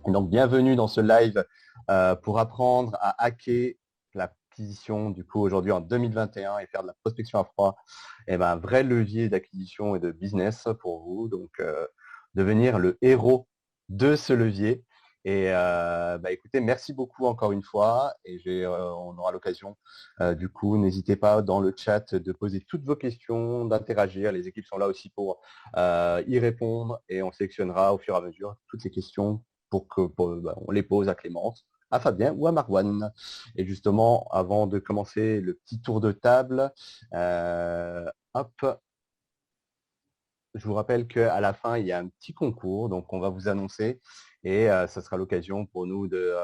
Donc, bienvenue dans ce live pour apprendre à hacker l'acquisition, du coup, aujourd'hui en 2021 et faire de la prospection à froid. Et ben, un vrai levier d'acquisition et de business pour vous. Donc, devenir le héros de ce levier. Et écoutez, merci beaucoup encore une fois. Et on aura l'occasion, du coup, n'hésitez pas dans le chat de poser toutes vos questions, d'interagir. Les équipes sont là aussi pour y répondre et on sélectionnera au fur et à mesure toutes les questions on les pose à Clémence, à Fabien ou à Marwan. Et justement, avant de commencer le petit tour de table, hop, je vous rappelle qu'à la fin, il y a un petit concours, donc on va vous annoncer et ça sera l'occasion pour nous de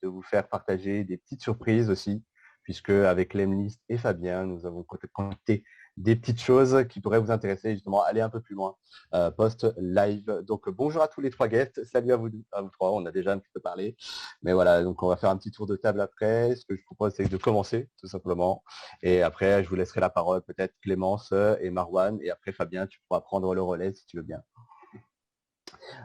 vous faire partager des petites surprises aussi, puisque avec Lemlist et Fabien, nous avons connecté des petites choses qui pourraient vous intéresser, justement, aller un peu plus loin post-live. Donc bonjour à tous les trois guests, salut à vous trois, on a déjà un petit peu parlé. Mais voilà, donc on va faire un petit tour de table après. Ce que je propose, c'est de commencer, tout simplement. Et après, je vous laisserai la parole, peut-être Clémence et Marwan. Et après, Fabien, tu pourras prendre le relais si tu veux bien.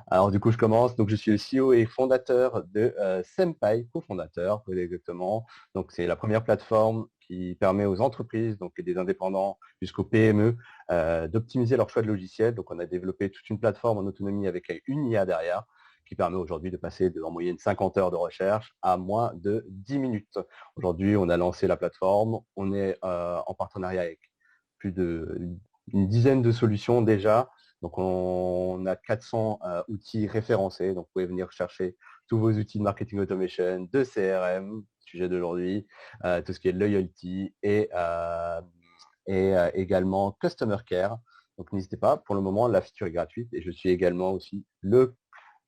Alors du coup, je commence. Donc je suis le CEO et fondateur de Senpai, cofondateur, plus exactement. Donc c'est la première plateforme qui permet aux entreprises, donc des indépendants jusqu'aux PME, d'optimiser leur choix de logiciel. Donc on a développé toute une plateforme en autonomie avec une IA derrière qui permet aujourd'hui de passer en moyenne 50 heures de recherche à moins de 10 minutes. Aujourd'hui, on a lancé la plateforme. On est en partenariat avec plus d'une dizaine de solutions déjà. Donc, on a 400 outils référencés. Donc, vous pouvez venir chercher tous vos outils de marketing automation, de CRM, sujet d'aujourd'hui, tout ce qui est loyalty et également customer care. Donc, n'hésitez pas. Pour le moment, la feature est gratuite et je suis également aussi le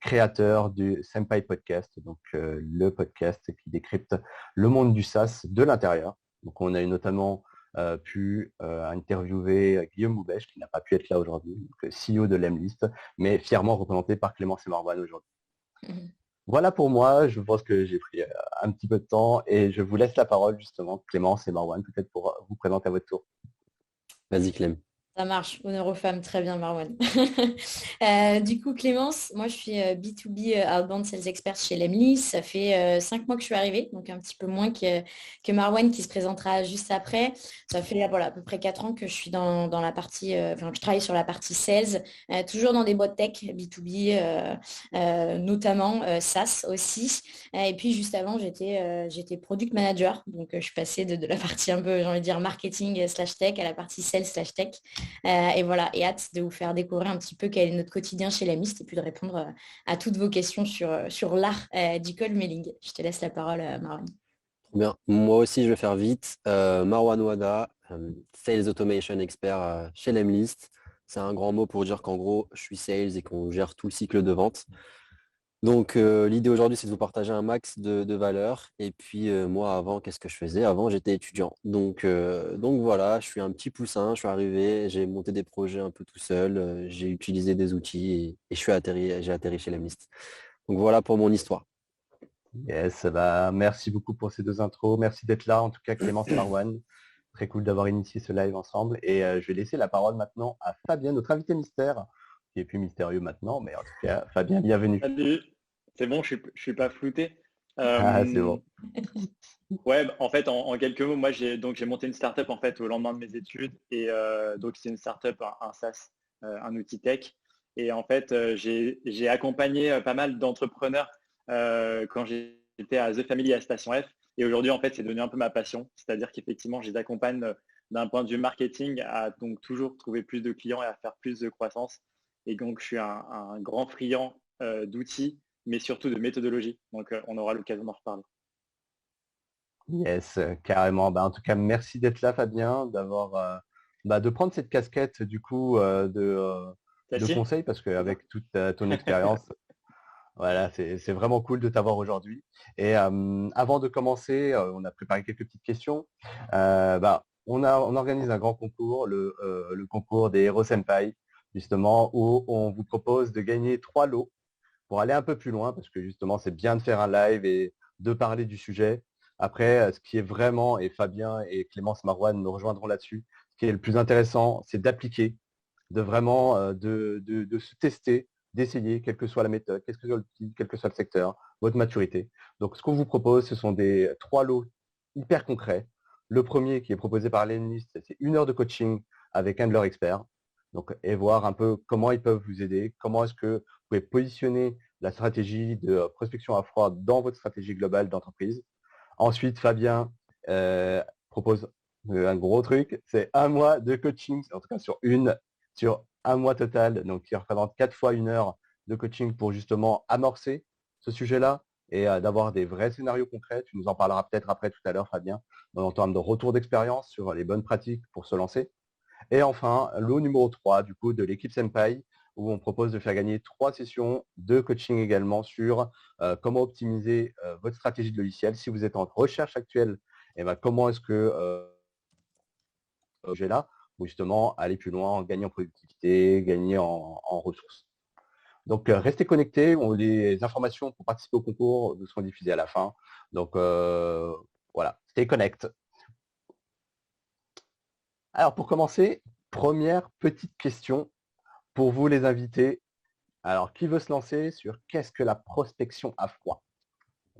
créateur du Senpai Podcast, donc le podcast qui décrypte le monde du SaaS de l'intérieur. Donc, on a eu notamment pu interviewer Guillaume Moubèche, qui n'a pas pu être là aujourd'hui, CEO de Lemlist, mais fièrement représenté par Clémence et Marwan aujourd'hui. Voilà pour moi, je pense que j'ai pris un petit peu de temps et je vous laisse la parole justement, Clémence et Marwan, peut-être pour vous présenter à votre tour. Vas-y, Clem. Ça marche, honneur aux femmes, très bien Marwan. Du coup, Clémence, moi je suis B2B Outbound Sales Expert chez Lemly. Ça fait 5 mois que je suis arrivée, donc un petit peu moins que Marwan qui se présentera juste après. Ça fait voilà, à peu près 4 ans que je suis dans la partie, enfin que je travaille sur la partie sales, toujours dans des boîtes tech, B2B, notamment SaaS aussi. Et puis juste avant, j'étais product manager, donc je suis passée de la partie un peu, j'ai envie de dire, marketing slash tech à la partie sales slash tech. Et voilà, et hâte de vous faire découvrir un petit peu quel est notre quotidien chez la Mist et puis de répondre à toutes vos questions sur l'art du cold mailing. Je te laisse la parole, Marwan. Trop bien. Moi aussi, je vais faire vite. Marwan Wada, Sales Automation Expert chez Lemlist. C'est un grand mot pour dire qu'en gros, je suis sales et qu'on gère tout le cycle de vente. Donc, l'idée aujourd'hui, c'est de vous partager un max de valeur. Et puis, moi, avant, qu'est-ce que je faisais? Avant, j'étais étudiant. Donc voilà, je suis un petit poussin. Je suis arrivé, j'ai monté des projets un peu tout seul. J'ai utilisé des outils et j'ai atterri chez Lemlist. Donc voilà pour mon histoire. Yes, bah, merci beaucoup pour ces deux intros. Merci d'être là, en tout cas Clémence et Marwan. Très cool d'avoir initié ce live ensemble. Et je vais laisser la parole maintenant à Fabien, notre invité mystère, qui est plus mystérieux maintenant, mais en tout cas, Fabien, bienvenue. Salut, c'est bon, je suis pas flouté. Ah, c'est Euh, bon. ouais, en fait, en quelques mots, moi j'ai monté une startup en fait au lendemain de mes études et donc c'est une startup, un SaaS, un outil tech. Et en fait, j'ai accompagné pas mal d'entrepreneurs quand j'étais à The Family à Station F. Et aujourd'hui, en fait, c'est devenu un peu ma passion. C'est-à-dire qu'effectivement, je les accompagne d'un point de vue marketing à donc toujours trouver plus de clients et à faire plus de croissance. Et donc, je suis un grand friand d'outils, mais surtout de méthodologie. Donc, on aura l'occasion d'en reparler. Yes, carrément. Bah, en tout cas, merci d'être là, Fabien, de prendre cette casquette du coup de Celle-ci? conseil, parce C'est ça. qu'avec toute ton expérience, voilà, c'est vraiment cool de t'avoir aujourd'hui. Et avant de commencer, on a préparé quelques petites questions. On organise un grand concours, le concours des Hero Senpai, justement, où on vous propose de gagner 3 lots pour aller un peu plus loin, parce que justement, c'est bien de faire un live et de parler du sujet. Après, ce qui est vraiment, et Fabien et Clémence Marouane me rejoindront là-dessus, ce qui est le plus intéressant, c'est d'appliquer, de vraiment de se tester, d'essayer, quelle que soit la méthode, quel que soit l'outil, quel que soit le secteur, votre maturité. Donc, ce qu'on vous propose, ce sont des 3 lots hyper concrets. Le premier qui est proposé par l'analyste, c'est 1 heure de coaching avec un de leurs experts. Donc, et voir un peu comment ils peuvent vous aider, comment est-ce que vous pouvez positionner la stratégie de prospection à froid dans votre stratégie globale d'entreprise. Ensuite, Fabien propose un gros truc, c'est 1 mois de coaching, en tout cas sur 1 mois total, donc qui représente 4 fois 1 heure de coaching pour justement amorcer ce sujet-là et d'avoir des vrais scénarios concrets. Tu nous en parleras peut-être après tout à l'heure, Fabien, en termes de retour d'expérience sur les bonnes pratiques pour se lancer. Et enfin, lot numéro 3, du coup, de l'équipe Senpai, où on propose de faire gagner 3 sessions de coaching également sur comment optimiser votre stratégie de logiciel. Si vous êtes en recherche actuelle, et ben, comment est-ce que j'ai là, ou justement aller plus loin, gagner en productivité, gagner en ressources. Donc, restez connectés. Les informations pour participer au concours vous seront diffusées à la fin. Donc, voilà, stay connect. Alors, pour commencer, première petite question pour vous les invités. Alors, qui veut se lancer sur qu'est-ce que la prospection à froid?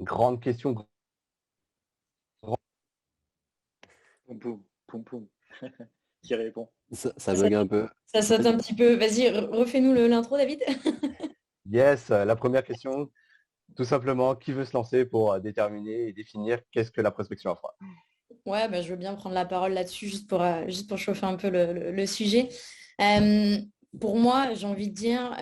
Grande question. Poum, poum, poum, poum. Qui répond? Ça bug un peu. Ça saute un petit peu. Vas-y, refais-nous l'intro, David. Yes, la première question, tout simplement, qui veut se lancer pour déterminer et définir qu'est-ce que la prospection à froid? Ouais, bah, je veux bien prendre la parole là-dessus juste pour chauffer un peu le sujet. Pour moi, j'ai envie de dire,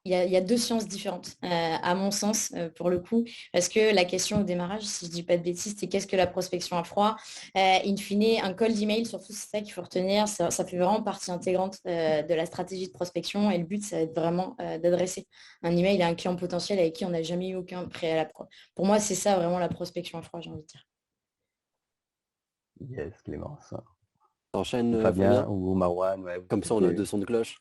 il y a 2 sciences différentes, à mon sens, pour le coup, parce que la question au démarrage, si je dis pas de bêtises, c'est qu'est-ce que la prospection à froid? In fine, un cold email, surtout, c'est ça qu'il faut retenir, ça fait vraiment partie intégrante de la stratégie de prospection, et le but, ça va être vraiment d'adresser un email à un client potentiel avec qui on n'a jamais eu aucun préalable. Pour moi, c'est ça vraiment la prospection à froid, j'ai envie de dire. Yes, Clémence. T'enchaînes, Fabien Fabien? ou Marwan, ouais, vous Comme ça, on a 2 décidez. sons de cloche.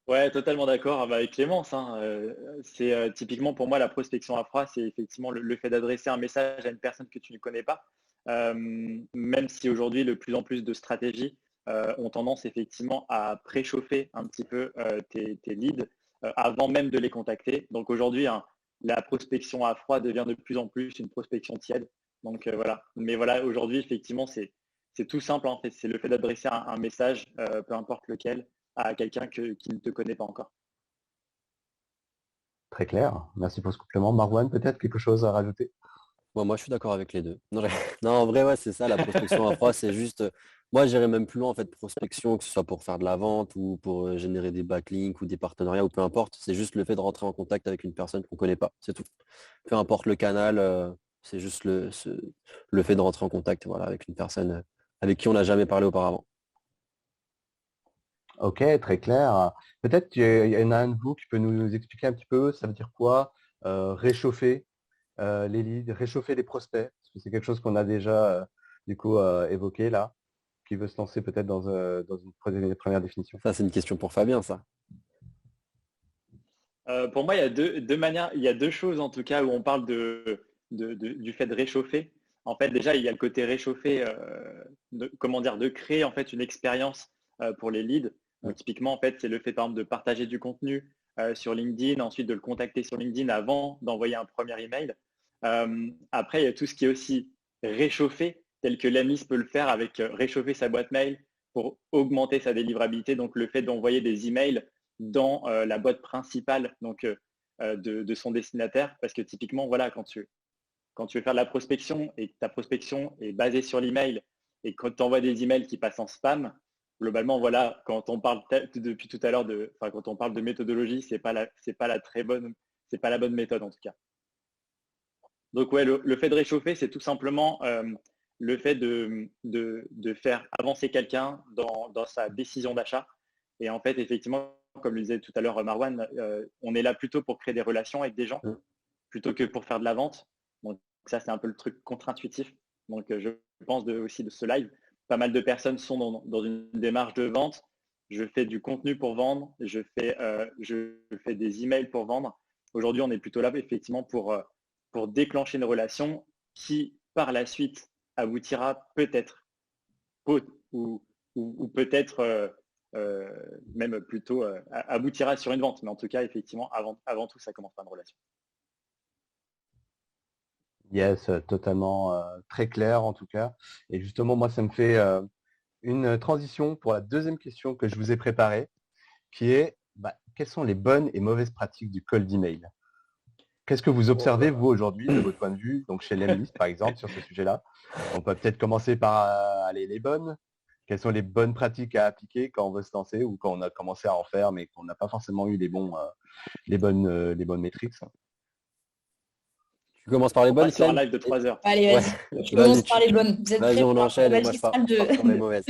Ouais, totalement d'accord avec Clémence, hein. C'est typiquement pour moi la prospection à froid, c'est effectivement le fait d'adresser un message à une personne que tu ne connais pas. Même si aujourd'hui, de plus en plus de stratégies ont tendance effectivement à préchauffer un petit peu tes leads avant même de les contacter. Donc aujourd'hui, hein, la prospection à froid devient de plus en plus une prospection tiède. Donc voilà. Mais voilà, aujourd'hui, effectivement, c'est tout simple, hein. C'est le fait d'adresser un message, peu importe lequel, à quelqu'un qui ne te connaît pas encore. Très clair. Merci pour ce complément. Marwan, peut-être quelque chose à rajouter? Bon, moi, je suis d'accord avec les deux. Non, non, en vrai, ouais, c'est ça, la prospection à froid, c'est juste. Moi, j'irais même plus loin, en fait, prospection, que ce soit pour faire de la vente ou pour générer des backlinks ou des partenariats ou peu importe. C'est juste le fait de rentrer en contact avec une personne qu'on ne connaît pas. C'est tout. Peu importe le canal, c'est juste le fait de rentrer en contact, voilà, avec une personne avec qui on n'a jamais parlé auparavant. Ok, très clair. Peut-être qu'il y en a un de vous qui peut nous expliquer un petit peu, ça veut dire quoi, réchauffer les leads, réchauffer les prospects, parce que c'est quelque chose qu'on a déjà du coup évoqué là, qui veut se lancer peut-être dans une première définition. Ça, c'est une question pour Fabien, ça. Pour moi, il y a deux manières, il y a 2 choses en tout cas où on parle du fait de réchauffer. En fait, déjà, il y a le côté réchauffer, comment dire, de créer en fait une expérience pour les leads. Mm. Donc, typiquement, en fait, c'est le fait par exemple de partager du contenu sur LinkedIn, ensuite de le contacter sur LinkedIn avant d'envoyer un premier email. Après, il y a tout ce qui est aussi réchauffé, tel que l'AMIS peut le faire avec réchauffer sa boîte mail pour augmenter sa délivrabilité. Donc, le fait d'envoyer des emails dans la boîte principale donc, de son destinataire. Parce que typiquement, voilà, quand tu veux faire de la prospection et que ta prospection est basée sur l'email et quand tu envoies des emails qui passent en spam, globalement, voilà, quand on parle depuis tout à l'heure quand on parle de méthodologie, c'est pas la bonne méthode en tout cas. Donc ouais, le fait de réchauffer, c'est tout simplement le fait de faire avancer quelqu'un dans sa décision d'achat. Et en fait, effectivement, comme le disait tout à l'heure Marwan, on est là plutôt pour créer des relations avec des gens, Mm. plutôt que pour faire de la vente. Donc ça, c'est un peu le truc contre-intuitif. Donc je pense aussi de ce live. Pas mal de personnes sont dans une démarche de vente. Je fais du contenu pour vendre, je fais des emails pour vendre. Aujourd'hui, on est plutôt là effectivement pour déclencher une relation qui, par la suite, aboutira peut-être ou peut-être même plutôt aboutira sur une vente. Mais en tout cas, effectivement, avant tout, ça commence par une relation. Yes, totalement très clair en tout cas. Et justement, moi, ça me fait une transition pour la deuxième question que je vous ai préparée, qui est quelles sont les bonnes et mauvaises pratiques du cold email? Qu'est-ce que vous observez, vous, aujourd'hui, de votre point de vue, donc chez Lemlist, par exemple, sur ce sujet-là? On peut peut-être commencer par les bonnes. Quelles sont les bonnes pratiques à appliquer quand on veut se lancer ou quand on a commencé à en faire, mais qu'on n'a pas forcément eu les bonnes métriques? Tu commences par les On bonnes, passe sur un Clem? live de 3 heures. Allez, Ouais. vas-y. Je commence par Vas-y, les bonnes. Vous êtes vas-y, prêts on pour un enchaîne et moi je pars magistral de... sur les mauvaises.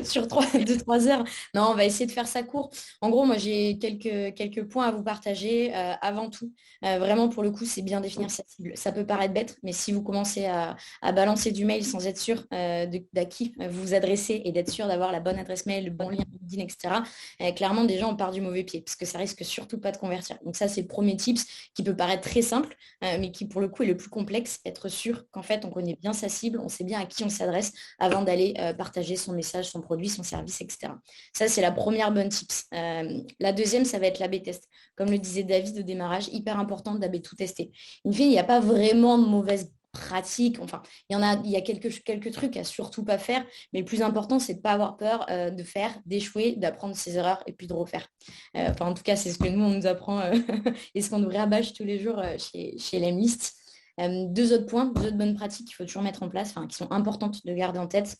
sur 2-3 heures. Non, on va essayer de faire ça court. En gros, moi, j'ai quelques points à vous partager. Avant tout, vraiment, pour le coup, c'est bien définir sa cible. Ça peut paraître bête, mais si vous commencez à balancer du mail sans être sûr d'à qui vous vous adressez et d'être sûr d'avoir la bonne adresse mail, le bon lien LinkedIn, etc., clairement, déjà, on part du mauvais pied parce que ça risque surtout pas de convertir. Donc ça, c'est le premier tips qui peut paraître très simple, mais qui, pour le coup, est le plus complexe. Être sûr qu'en fait, on connaît bien sa cible, on sait bien à qui on s'adresse avant d'aller partager son message, son produit, son service, etc. Ça, c'est la première bonne tips. La deuxième, ça va être l'A/B test. Comme le disait David au démarrage, hyper important d'A/B tout tester. Une fille, il n'y a pas vraiment de mauvaise pratique. Enfin, il y a quelques trucs à surtout pas faire, mais le plus important, c'est de ne pas avoir peur de faire, d'échouer, d'apprendre ses erreurs et puis de refaire. En tout cas, c'est ce que nous, on nous apprend et ce qu'on nous rabâche tous les jours chez Lemlist. Deux autres points, deux autres bonnes pratiques qu'il faut toujours mettre en place, qui sont importantes de garder en tête.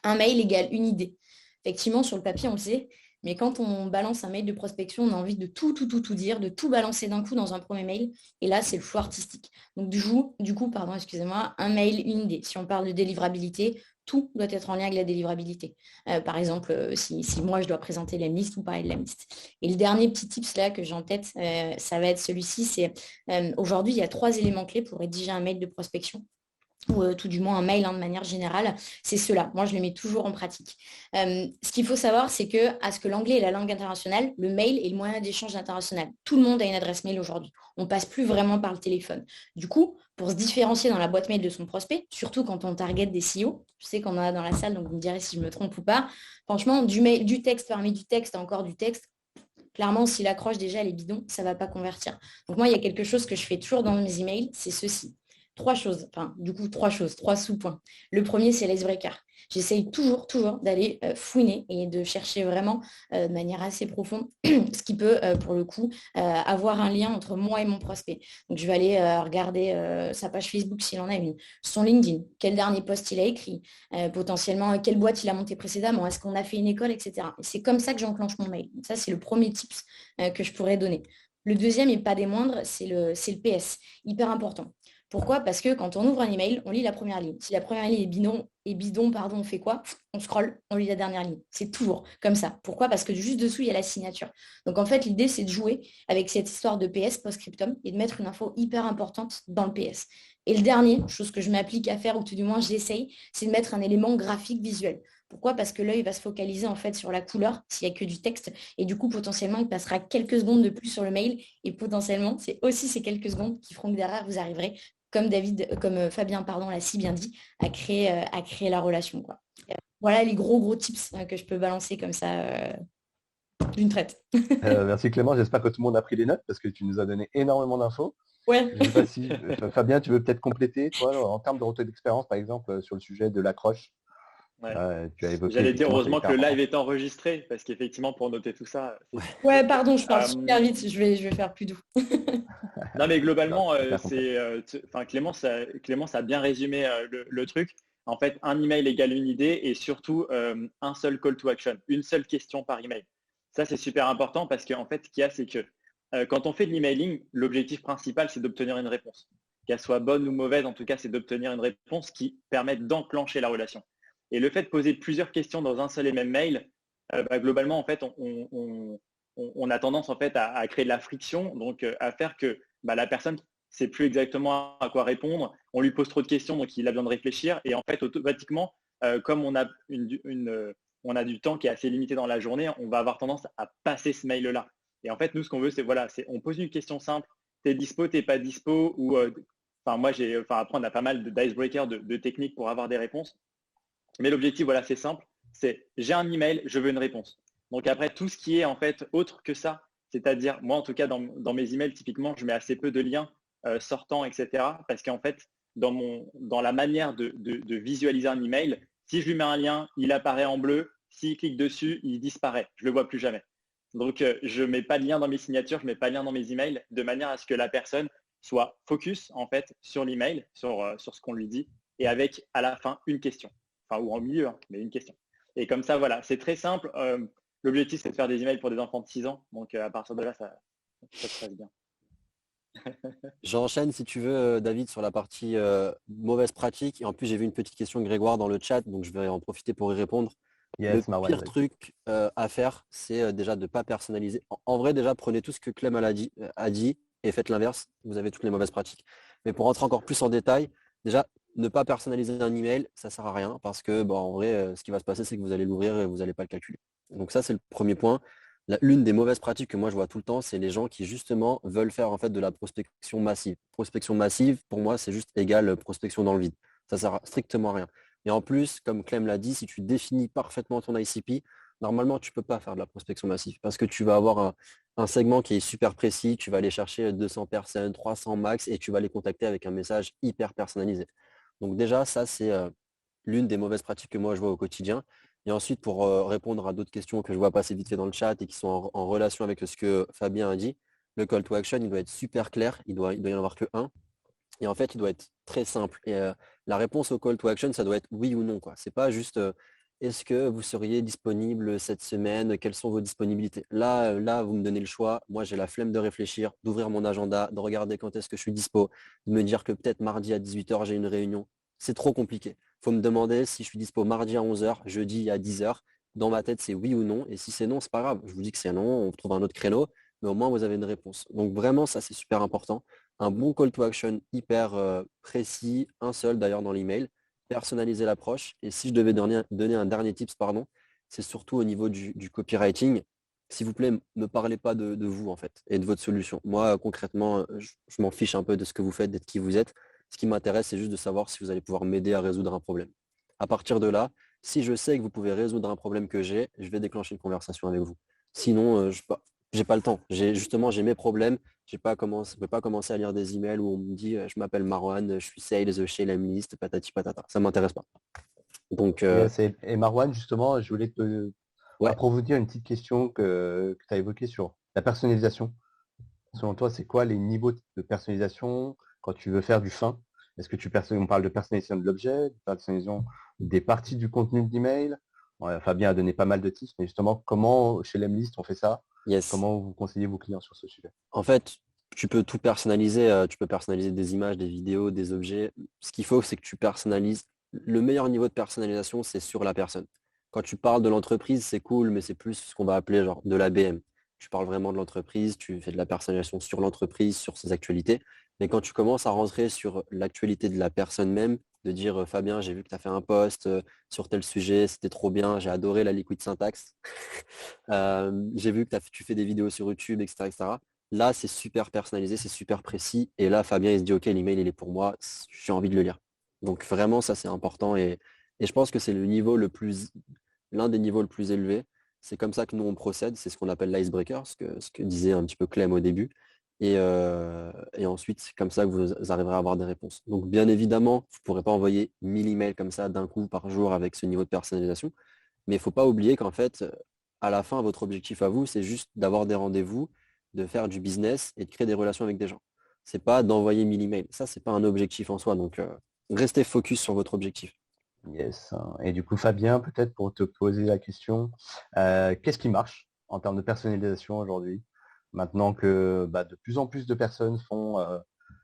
Un mail égale une idée. Effectivement, sur le papier, on le sait, mais quand on balance un mail de prospection, on a envie de tout dire, de tout balancer d'un coup dans un premier mail. Et là, c'est le flou artistique. Donc, excusez-moi, un mail, une idée. Si on parle de délivrabilité, tout doit être en lien avec la délivrabilité. Par exemple, si moi, je dois présenter l'Emlist ou parler de l'Emlist. Et le dernier petit tips là que j'ai en tête, ça va être celui-ci. C'est aujourd'hui, il y a 3 éléments clés pour rédiger un mail de prospection ou tout du moins un mail de manière générale, c'est cela. Moi, je les mets toujours en pratique. Ce qu'il faut savoir, c'est que à ce que l'anglais est la langue internationale, le mail est le moyen d'échange international. Tout le monde a une adresse mail aujourd'hui. On ne passe plus vraiment par le téléphone. Du coup, pour se différencier dans la boîte mail de son prospect, surtout quand on target des CEO, je sais qu'on en a dans la salle, donc vous me direz si je me trompe ou pas, franchement, du texte parmi du texte à encore du texte, clairement, si l'accroche déjà elle est bidon, ça ne va pas convertir. Donc moi, il y a quelque chose que je fais toujours dans mes emails, c'est ceci. 3 choses, 3 sous-points. Le premier, c'est l'icebreaker. J'essaye toujours d'aller fouiner et de chercher vraiment de manière assez profonde ce qui peut, pour le coup, avoir un lien entre moi et mon prospect. Donc, je vais aller regarder sa page Facebook s'il en a une, son LinkedIn, quel dernier post il a écrit, potentiellement quelle boîte il a monté précédemment, est-ce qu'on a fait une école, etc. Et c'est comme ça que j'enclenche mon mail. Donc, ça, c'est le premier tips que je pourrais donner. Le deuxième, et pas des moindres, c'est le PS. Hyper important. Pourquoi? Parce que quand on ouvre un email, on lit la première ligne. Si la première ligne est bidon, on fait quoi? On scrolle, on lit la dernière ligne. C'est toujours comme ça. Pourquoi? Parce que juste dessous, il y a la signature. Donc en fait, l'idée, c'est de jouer avec cette histoire de PS post-scriptum et de mettre une info hyper importante dans le PS. Et le dernier, chose que je m'applique à faire, ou tout du moins j'essaye, c'est de mettre un élément graphique visuel. Pourquoi? Parce que l'œil va se focaliser en fait sur la couleur s'il n'y a que du texte. Et du coup, potentiellement, il passera quelques secondes de plus sur le mail. Et potentiellement, c'est aussi ces quelques secondes qui feront que derrière, vous arriverez comme Fabien l'a si bien dit, à créer la relation, quoi. Voilà les gros tips que je peux balancer comme ça d'une traite. Merci Clément, j'espère que tout le monde a pris des notes parce que tu nous as donné énormément d'infos. Ouais. Je sais pas si Fabien, tu veux peut-être compléter, toi, en termes de retour d'expérience, par exemple, sur le sujet de l'accroche. Ouais. Tu as évoqué. J'allais dire heureusement que le important. live est enregistré parce qu'effectivement pour noter tout ça. Ouais, pardon, je parle super vite, je vais faire plus doux. Non mais globalement, Clémence a bien résumé le truc. En fait, un email égale une idée et surtout un seul call to action, une seule question par email. Ça c'est super important parce qu'en fait, ce qu'il y a, c'est que quand on fait de l'emailing, l'objectif principal c'est d'obtenir une réponse. Qu'elle soit bonne ou mauvaise, en tout cas, c'est d'obtenir une réponse qui permette d'enclencher la relation. Et le fait de poser plusieurs questions dans un seul et même mail, globalement, en fait, on a tendance en fait à créer de la friction, donc à faire que la personne ne sait plus exactement à quoi répondre. On lui pose trop de questions, donc il a besoin de réfléchir. Et en fait, automatiquement, comme on a du temps qui est assez limité dans la journée, on va avoir tendance à passer ce mail-là. Et en fait, nous, ce qu'on veut, c'est on pose une question simple. T'es dispo, t'es pas dispo, ou après, on a pas mal d'icebreakers, de techniques pour avoir des réponses. Mais l'objectif, voilà, c'est simple, c'est j'ai un email, je veux une réponse. Donc après, tout ce qui est en fait autre que ça, c'est-à-dire, moi en tout cas, dans mes emails, typiquement, je mets assez peu de liens sortants, etc. Parce qu'en fait, dans la manière de visualiser un email, si je lui mets un lien, il apparaît en bleu. S'il clique dessus, il disparaît. Je ne le vois plus jamais. Donc, je ne mets pas de lien dans mes signatures, je ne mets pas de lien dans mes emails, de manière à ce que la personne soit focus en fait sur l'email, sur ce qu'on lui dit, et avec à la fin une question. Enfin, ou en milieu, hein, mais une question. Et comme ça, voilà, c'est très simple. L'objectif, c'est de faire des emails pour des enfants de 6 ans. Donc, à partir de là, ça se passe bien. J'enchaîne si tu veux, David, sur la partie mauvaise pratique. Et en plus, j'ai vu une petite question de Grégoire dans le chat, donc je vais en profiter pour y répondre. Le Yes, Marwan. pire truc à faire, c'est déjà de ne pas personnaliser. En vrai, déjà, prenez tout ce que Clem a dit et faites l'inverse. Vous avez toutes les mauvaises pratiques. Mais pour rentrer encore plus en détail, déjà, ne pas personnaliser un email, ça ne sert à rien parce que, bon, en vrai, ce qui va se passer, c'est que vous allez l'ouvrir et vous n'allez pas le calculer. Donc ça, c'est le premier point. L'une des mauvaises pratiques que moi je vois tout le temps, c'est les gens qui justement veulent faire en fait de la prospection massive. Prospection massive, pour moi, c'est juste égal prospection dans le vide. Ça sert strictement à rien. Et en plus, comme Clem l'a dit, si tu définis parfaitement ton ICP, normalement, tu ne peux pas faire de la prospection massive parce que tu vas avoir un segment qui est super précis, tu vas aller chercher 200 personnes, 300 max et tu vas les contacter avec un message hyper personnalisé. Donc déjà, ça, c'est l'une des mauvaises pratiques que moi je vois au quotidien. Et ensuite, pour répondre à d'autres questions que je vois passer vite fait dans le chat et qui sont en relation avec ce que Fabien a dit, le call to action, il doit être super clair, il doit y en avoir que un. Et en fait, il doit être très simple. Et la réponse au call to action, ça doit être oui ou non. Ce n'est pas juste est-ce que vous seriez disponible cette semaine, quelles sont vos disponibilités. Là, vous me donnez le choix. Moi, j'ai la flemme de réfléchir, d'ouvrir mon agenda, de regarder quand est-ce que je suis dispo, de me dire que peut-être mardi à 18h, j'ai une réunion. C'est trop compliqué. Il faut me demander si je suis dispo mardi à 11h, jeudi à 10h. Dans ma tête, c'est oui ou non. Et si c'est non, c'est pas grave. Je vous dis que c'est non, on trouve un autre créneau, mais au moins, vous avez une réponse. Donc vraiment, ça, c'est super important. Un bon call to action hyper précis, un seul d'ailleurs dans l'email, personnaliser l'approche. Et si je devais donner un dernier tips, pardon, c'est surtout au niveau du copywriting. S'il vous plaît, ne parlez pas de vous en fait et de votre solution. Moi, concrètement, je m'en fiche un peu de ce que vous faites, d'être qui vous êtes. Ce qui m'intéresse, c'est juste de savoir si vous allez pouvoir m'aider à résoudre un problème. À partir de là, si je sais que vous pouvez résoudre un problème que j'ai, je vais déclencher une conversation avec vous. Sinon, je n'ai pas le temps. J'ai mes problèmes. Je ne vais pas commencer à lire des emails où on me dit je m'appelle Marwan, je suis sales chez Lemlist, patati patata. Ça ne m'intéresse pas. Donc, Yes, et Marwan, justement, je voulais te ouais. approfondir une petite question que tu as évoquée sur la personnalisation. Selon toi, c'est quoi les niveaux de personnalisation quand tu veux faire du fin? Est-ce que on parle de personnalisation de l'objet, de personnalisation des parties du contenu de l'email? Ouais, Fabien a donné pas mal de tips, mais justement, comment chez Lemlist on fait ça? Yes. Comment vous conseillez vos clients sur ce sujet? En fait, tu peux tout personnaliser. Tu peux personnaliser des images, des vidéos, des objets. Ce qu'il faut, c'est que tu personnalises. Le meilleur niveau de personnalisation, c'est sur la personne. Quand tu parles de l'entreprise, c'est cool, mais c'est plus ce qu'on va appeler genre de l'ABM. Tu parles vraiment de l'entreprise, tu fais de la personnalisation sur l'entreprise, sur ses actualités. Mais quand tu commences à rentrer sur l'actualité de la personne même, de dire Fabien, j'ai vu que tu as fait un post sur tel sujet, c'était trop bien, j'ai adoré la liquid syntax. J'ai vu que tu fais des vidéos sur YouTube, etc. etc. Là, c'est super personnalisé, c'est super précis. Et là, Fabien, il se dit, OK, l'email, il est pour moi, j'ai envie de le lire. Donc vraiment, ça, c'est important. Et je pense que c'est l'un des niveaux le plus élevés. C'est comme ça que nous, on procède. C'est ce qu'on appelle l'icebreaker, ce que disait un petit peu Clem au début. Et ensuite, c'est comme ça que vous arriverez à avoir des réponses. Donc, bien évidemment, vous ne pourrez pas envoyer 1000 emails comme ça d'un coup par jour avec ce niveau de personnalisation. Mais il ne faut pas oublier qu'en fait, à la fin, votre objectif à vous, c'est juste d'avoir des rendez-vous, de faire du business et de créer des relations avec des gens. C'est pas d'envoyer 1000 emails. Ça, c'est pas un objectif en soi. Donc, restez focus sur votre objectif. Yes. Et du coup, Fabien, peut-être pour te poser la question, qu'est-ce qui marche en termes de personnalisation aujourd'hui? Maintenant que de plus en plus de personnes font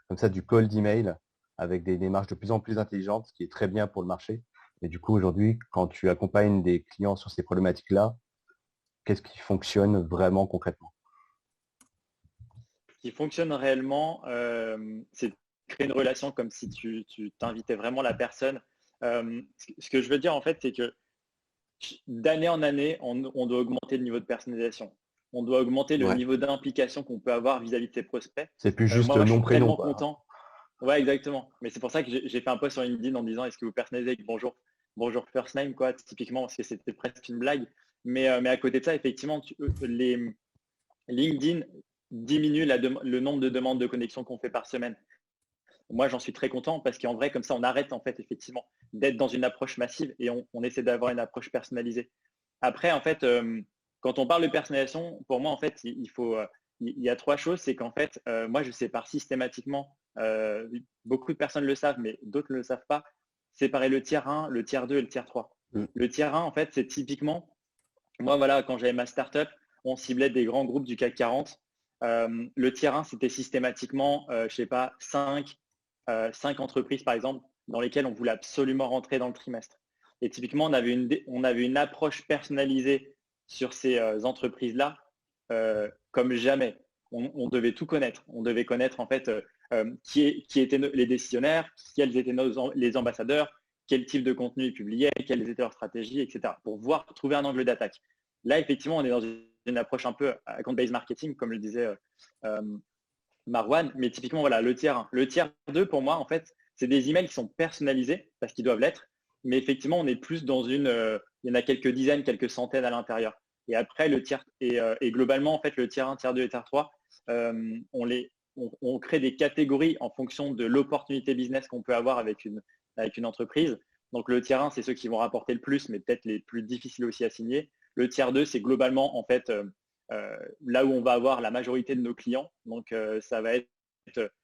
comme ça du call d'email avec des démarches de plus en plus intelligentes, ce qui est très bien pour le marché. Et du coup, aujourd'hui, quand tu accompagnes des clients sur ces problématiques-là, qu'est-ce qui fonctionne vraiment concrètement? Ce qui fonctionne réellement, c'est de créer une relation comme si tu t'invitais vraiment la personne. Ce que je veux dire, en fait, c'est que d'année en année, on doit augmenter le niveau de personnalisation. On doit augmenter le Ouais. niveau d'implication qu'on peut avoir vis-à-vis de ses prospects. C'est plus juste Moi, je nom, suis prénom, tellement quoi. content. Ouais, exactement. Mais c'est pour ça que j'ai fait un post sur LinkedIn en disant est-ce que vous personnalisez avec bonjour? bonjour first name, quoi, typiquement, parce que c'était presque une blague. Mais à côté de ça, effectivement, les LinkedIn diminue le nombre de demandes de connexion qu'on fait par semaine. Moi, j'en suis très content parce qu'en vrai, comme ça, on arrête en fait effectivement d'être dans une approche massive et on essaie d'avoir une approche personnalisée. Après, en fait, quand on parle de personnalisation, pour moi, en fait, il y a trois choses. C'est qu'en fait, moi, je sépare systématiquement, beaucoup de personnes le savent, mais d'autres ne le savent pas, séparer le tiers 1, le tiers 2 et le tiers 3. Le tiers 1, en fait, c'est typiquement, moi, voilà, quand j'avais ma startup, on ciblait des grands groupes du CAC 40. Le tiers 1, c'était systématiquement, je ne sais pas, 5 entreprises, par exemple, dans lesquelles on voulait absolument rentrer dans le trimestre. Et typiquement, on avait une approche personnalisée sur ces entreprises-là comme jamais. On devait tout connaître. On devait connaître en fait qui étaient les décisionnaires, quels étaient les ambassadeurs, quel type de contenu ils publiaient, quelles étaient leurs stratégies, etc. pour trouver un angle d'attaque. Là, effectivement, on est dans une approche un peu account-based marketing, comme le disait Marwan, mais typiquement, voilà, le tiers 1. Le tiers 2, pour moi, en fait, c'est des emails qui sont personnalisés parce qu'ils doivent l'être, mais effectivement, on est plus dans il y en a quelques dizaines, quelques centaines à l'intérieur. Et après, le tiers, et globalement, en fait, le tiers 1, tiers 2 et tiers 3, on crée des catégories en fonction de l'opportunité business qu'on peut avoir avec une entreprise. Donc, le tiers 1, c'est ceux qui vont rapporter le plus, mais peut-être les plus difficiles aussi à signer. Le tiers 2, c'est globalement, en fait, là où on va avoir la majorité de nos clients. Donc, ça va être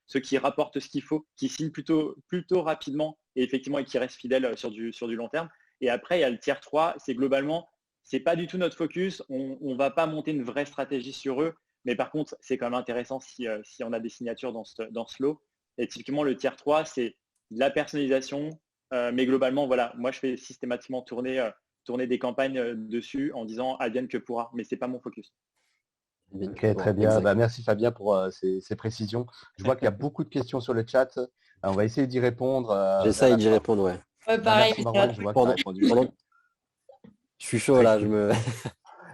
ceux qui rapportent ce qu'il faut, qui signent plutôt rapidement et effectivement et qui restent fidèles sur du long terme. Et après, il y a le tiers 3, c'est globalement, c'est pas du tout notre focus. On va pas monter une vraie stratégie sur eux. Mais par contre, c'est quand même intéressant si on a des signatures dans ce lot. Et typiquement, le tiers 3, c'est de la personnalisation. Mais globalement, voilà, moi, je fais systématiquement tourner des campagnes dessus en disant advienne que pourra. Mais c'est pas mon focus. Ok, très bien. Bah, merci Fabien pour ces précisions. Je vois qu'il y a beaucoup de questions sur le chat. On va essayer d'y répondre. J'essaye d'y répondre, ouais. Pareil. Merci Marwan, je vois que tu as répondu. Je suis chaud là,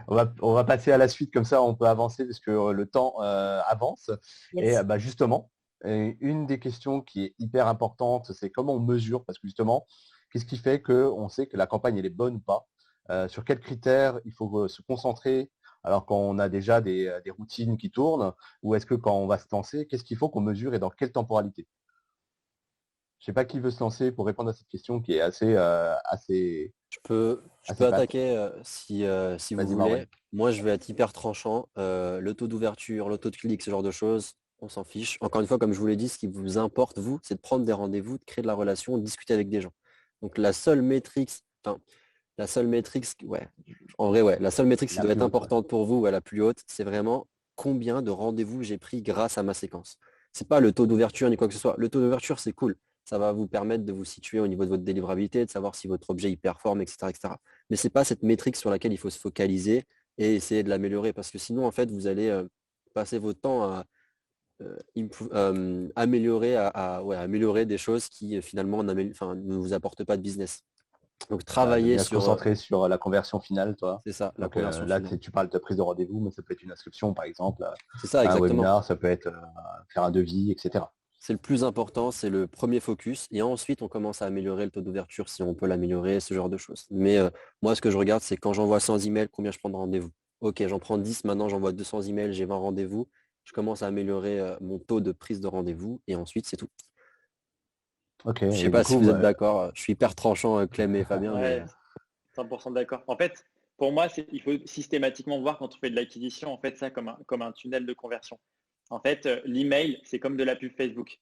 On va passer à la suite, comme ça on peut avancer parce que le temps avance. Yes. Et bah, justement, une des questions qui est hyper importante, c'est comment on mesure, parce que justement, qu'est-ce qui fait qu'on sait que la campagne elle est bonne ou pas? Sur quels critères il faut se concentrer alors qu'on a déjà des routines qui tournent, ou est-ce que quand on va se lancer, qu'est-ce qu'il faut qu'on mesure et dans quelle temporalité? Je ne sais pas qui veut se lancer pour répondre à cette question qui est assez Je peux vaste. attaquer si vous Vas-y, voulez. Marwan. Moi, je vais être hyper tranchant. Le taux d'ouverture, le taux de clic, ce genre de choses, on s'en fiche. Encore une fois, comme je vous l'ai dit, ce qui vous importe, vous, c'est de prendre des rendez-vous, de créer de la relation, de discuter avec des gens. Donc la seule métrique, ouais, en vrai, ouais, la seule métrique qui La doit être plus haute, ouais. importante pour vous, la plus haute, c'est vraiment combien de rendez-vous j'ai pris grâce à ma séquence. C'est pas le taux d'ouverture ni quoi que ce soit. Le taux d'ouverture, c'est cool. Ça va vous permettre de vous situer au niveau de votre délivrabilité, de savoir si votre objet y performe, etc., etc. Mais ce n'est pas cette métrique sur laquelle il faut se focaliser et essayer de l'améliorer parce que sinon, en fait, vous allez passer votre temps à améliorer des choses qui finalement ne vous apportent pas de business. Donc, travailler Bien se sur... concentrer sur la conversion finale, toi. c'est ça, la Donc conversion là, finale. tu parles de prise de rendez-vous, mais ça peut être une inscription, par exemple, C'est ça, à un exactement. webinar, ça peut être faire un devis, etc. C'est le plus important, c'est le premier focus. Et ensuite, on commence à améliorer le taux d'ouverture si on peut l'améliorer, ce genre de choses. Mais moi, ce que je regarde, c'est quand j'envoie 100 emails, combien je prends de rendez-vous. Ok, j'en prends 10, maintenant j'envoie 200 emails, j'ai 20 rendez-vous. Je commence à améliorer mon taux de prise de rendez-vous et ensuite, c'est tout. Ok, Je ne sais et pas du si coup, vous êtes d'accord. Je suis hyper tranchant, Clem et Fabien, mais Ouais, 100% d'accord. En fait, pour moi, il faut systématiquement voir quand on fait de l'acquisition, en fait, ça comme un tunnel de conversion. En fait, l'email, c'est comme de la pub Facebook.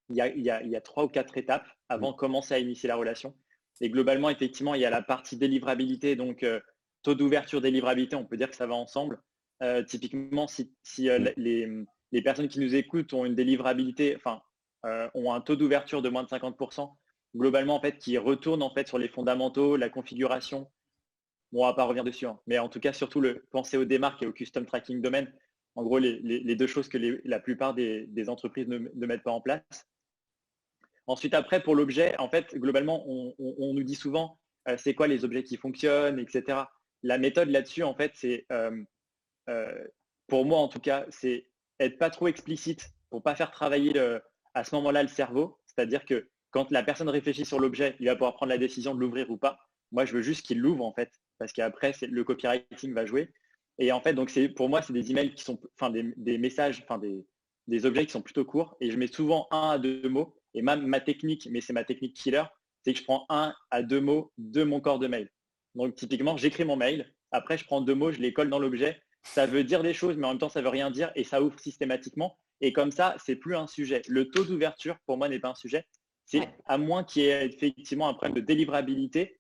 Il y a 3 ou 4 étapes avant de commencer à initier la relation. Et globalement, effectivement, il y a la partie délivrabilité, donc taux d'ouverture, délivrabilité, on peut dire que ça va ensemble. Typiquement, si les personnes qui nous écoutent ont une délivrabilité, ont un taux d'ouverture de moins de 50%, globalement, en fait, qui retournent en fait sur les fondamentaux, la configuration. Bon, on va pas revenir dessus, hein, mais en tout cas, surtout penser aux démarques et au custom tracking domaine. En gros, les deux choses que la plupart des entreprises ne mettent pas en place. Ensuite, après, pour l'objet, en fait, globalement, on nous dit souvent c'est quoi les objets qui fonctionnent, etc. La méthode là-dessus, en fait, c'est, pour moi en tout cas, c'est être pas trop explicite pour pas faire travailler à ce moment-là le cerveau. C'est-à-dire que quand la personne réfléchit sur l'objet, il va pouvoir prendre la décision de l'ouvrir ou pas. Moi, je veux juste qu'il l'ouvre en fait, parce qu'après, le copywriting va jouer. Et en fait, donc pour moi, c'est des emails qui sont, enfin des messages, enfin des objets qui sont plutôt courts. Et je mets souvent 1 à 2 mots. Et même ma technique, mais c'est ma technique killer, c'est que je prends 1 à 2 mots de mon corps de mail. Donc typiquement, j'écris mon mail. Après, je prends 2 mots, je les colle dans l'objet. Ça veut dire des choses, mais en même temps, ça veut rien dire et ça ouvre systématiquement. Et comme ça, c'est plus un sujet. Le taux d'ouverture, pour moi, n'est pas un sujet. C'est à moins qu'il y ait effectivement un problème de délivrabilité,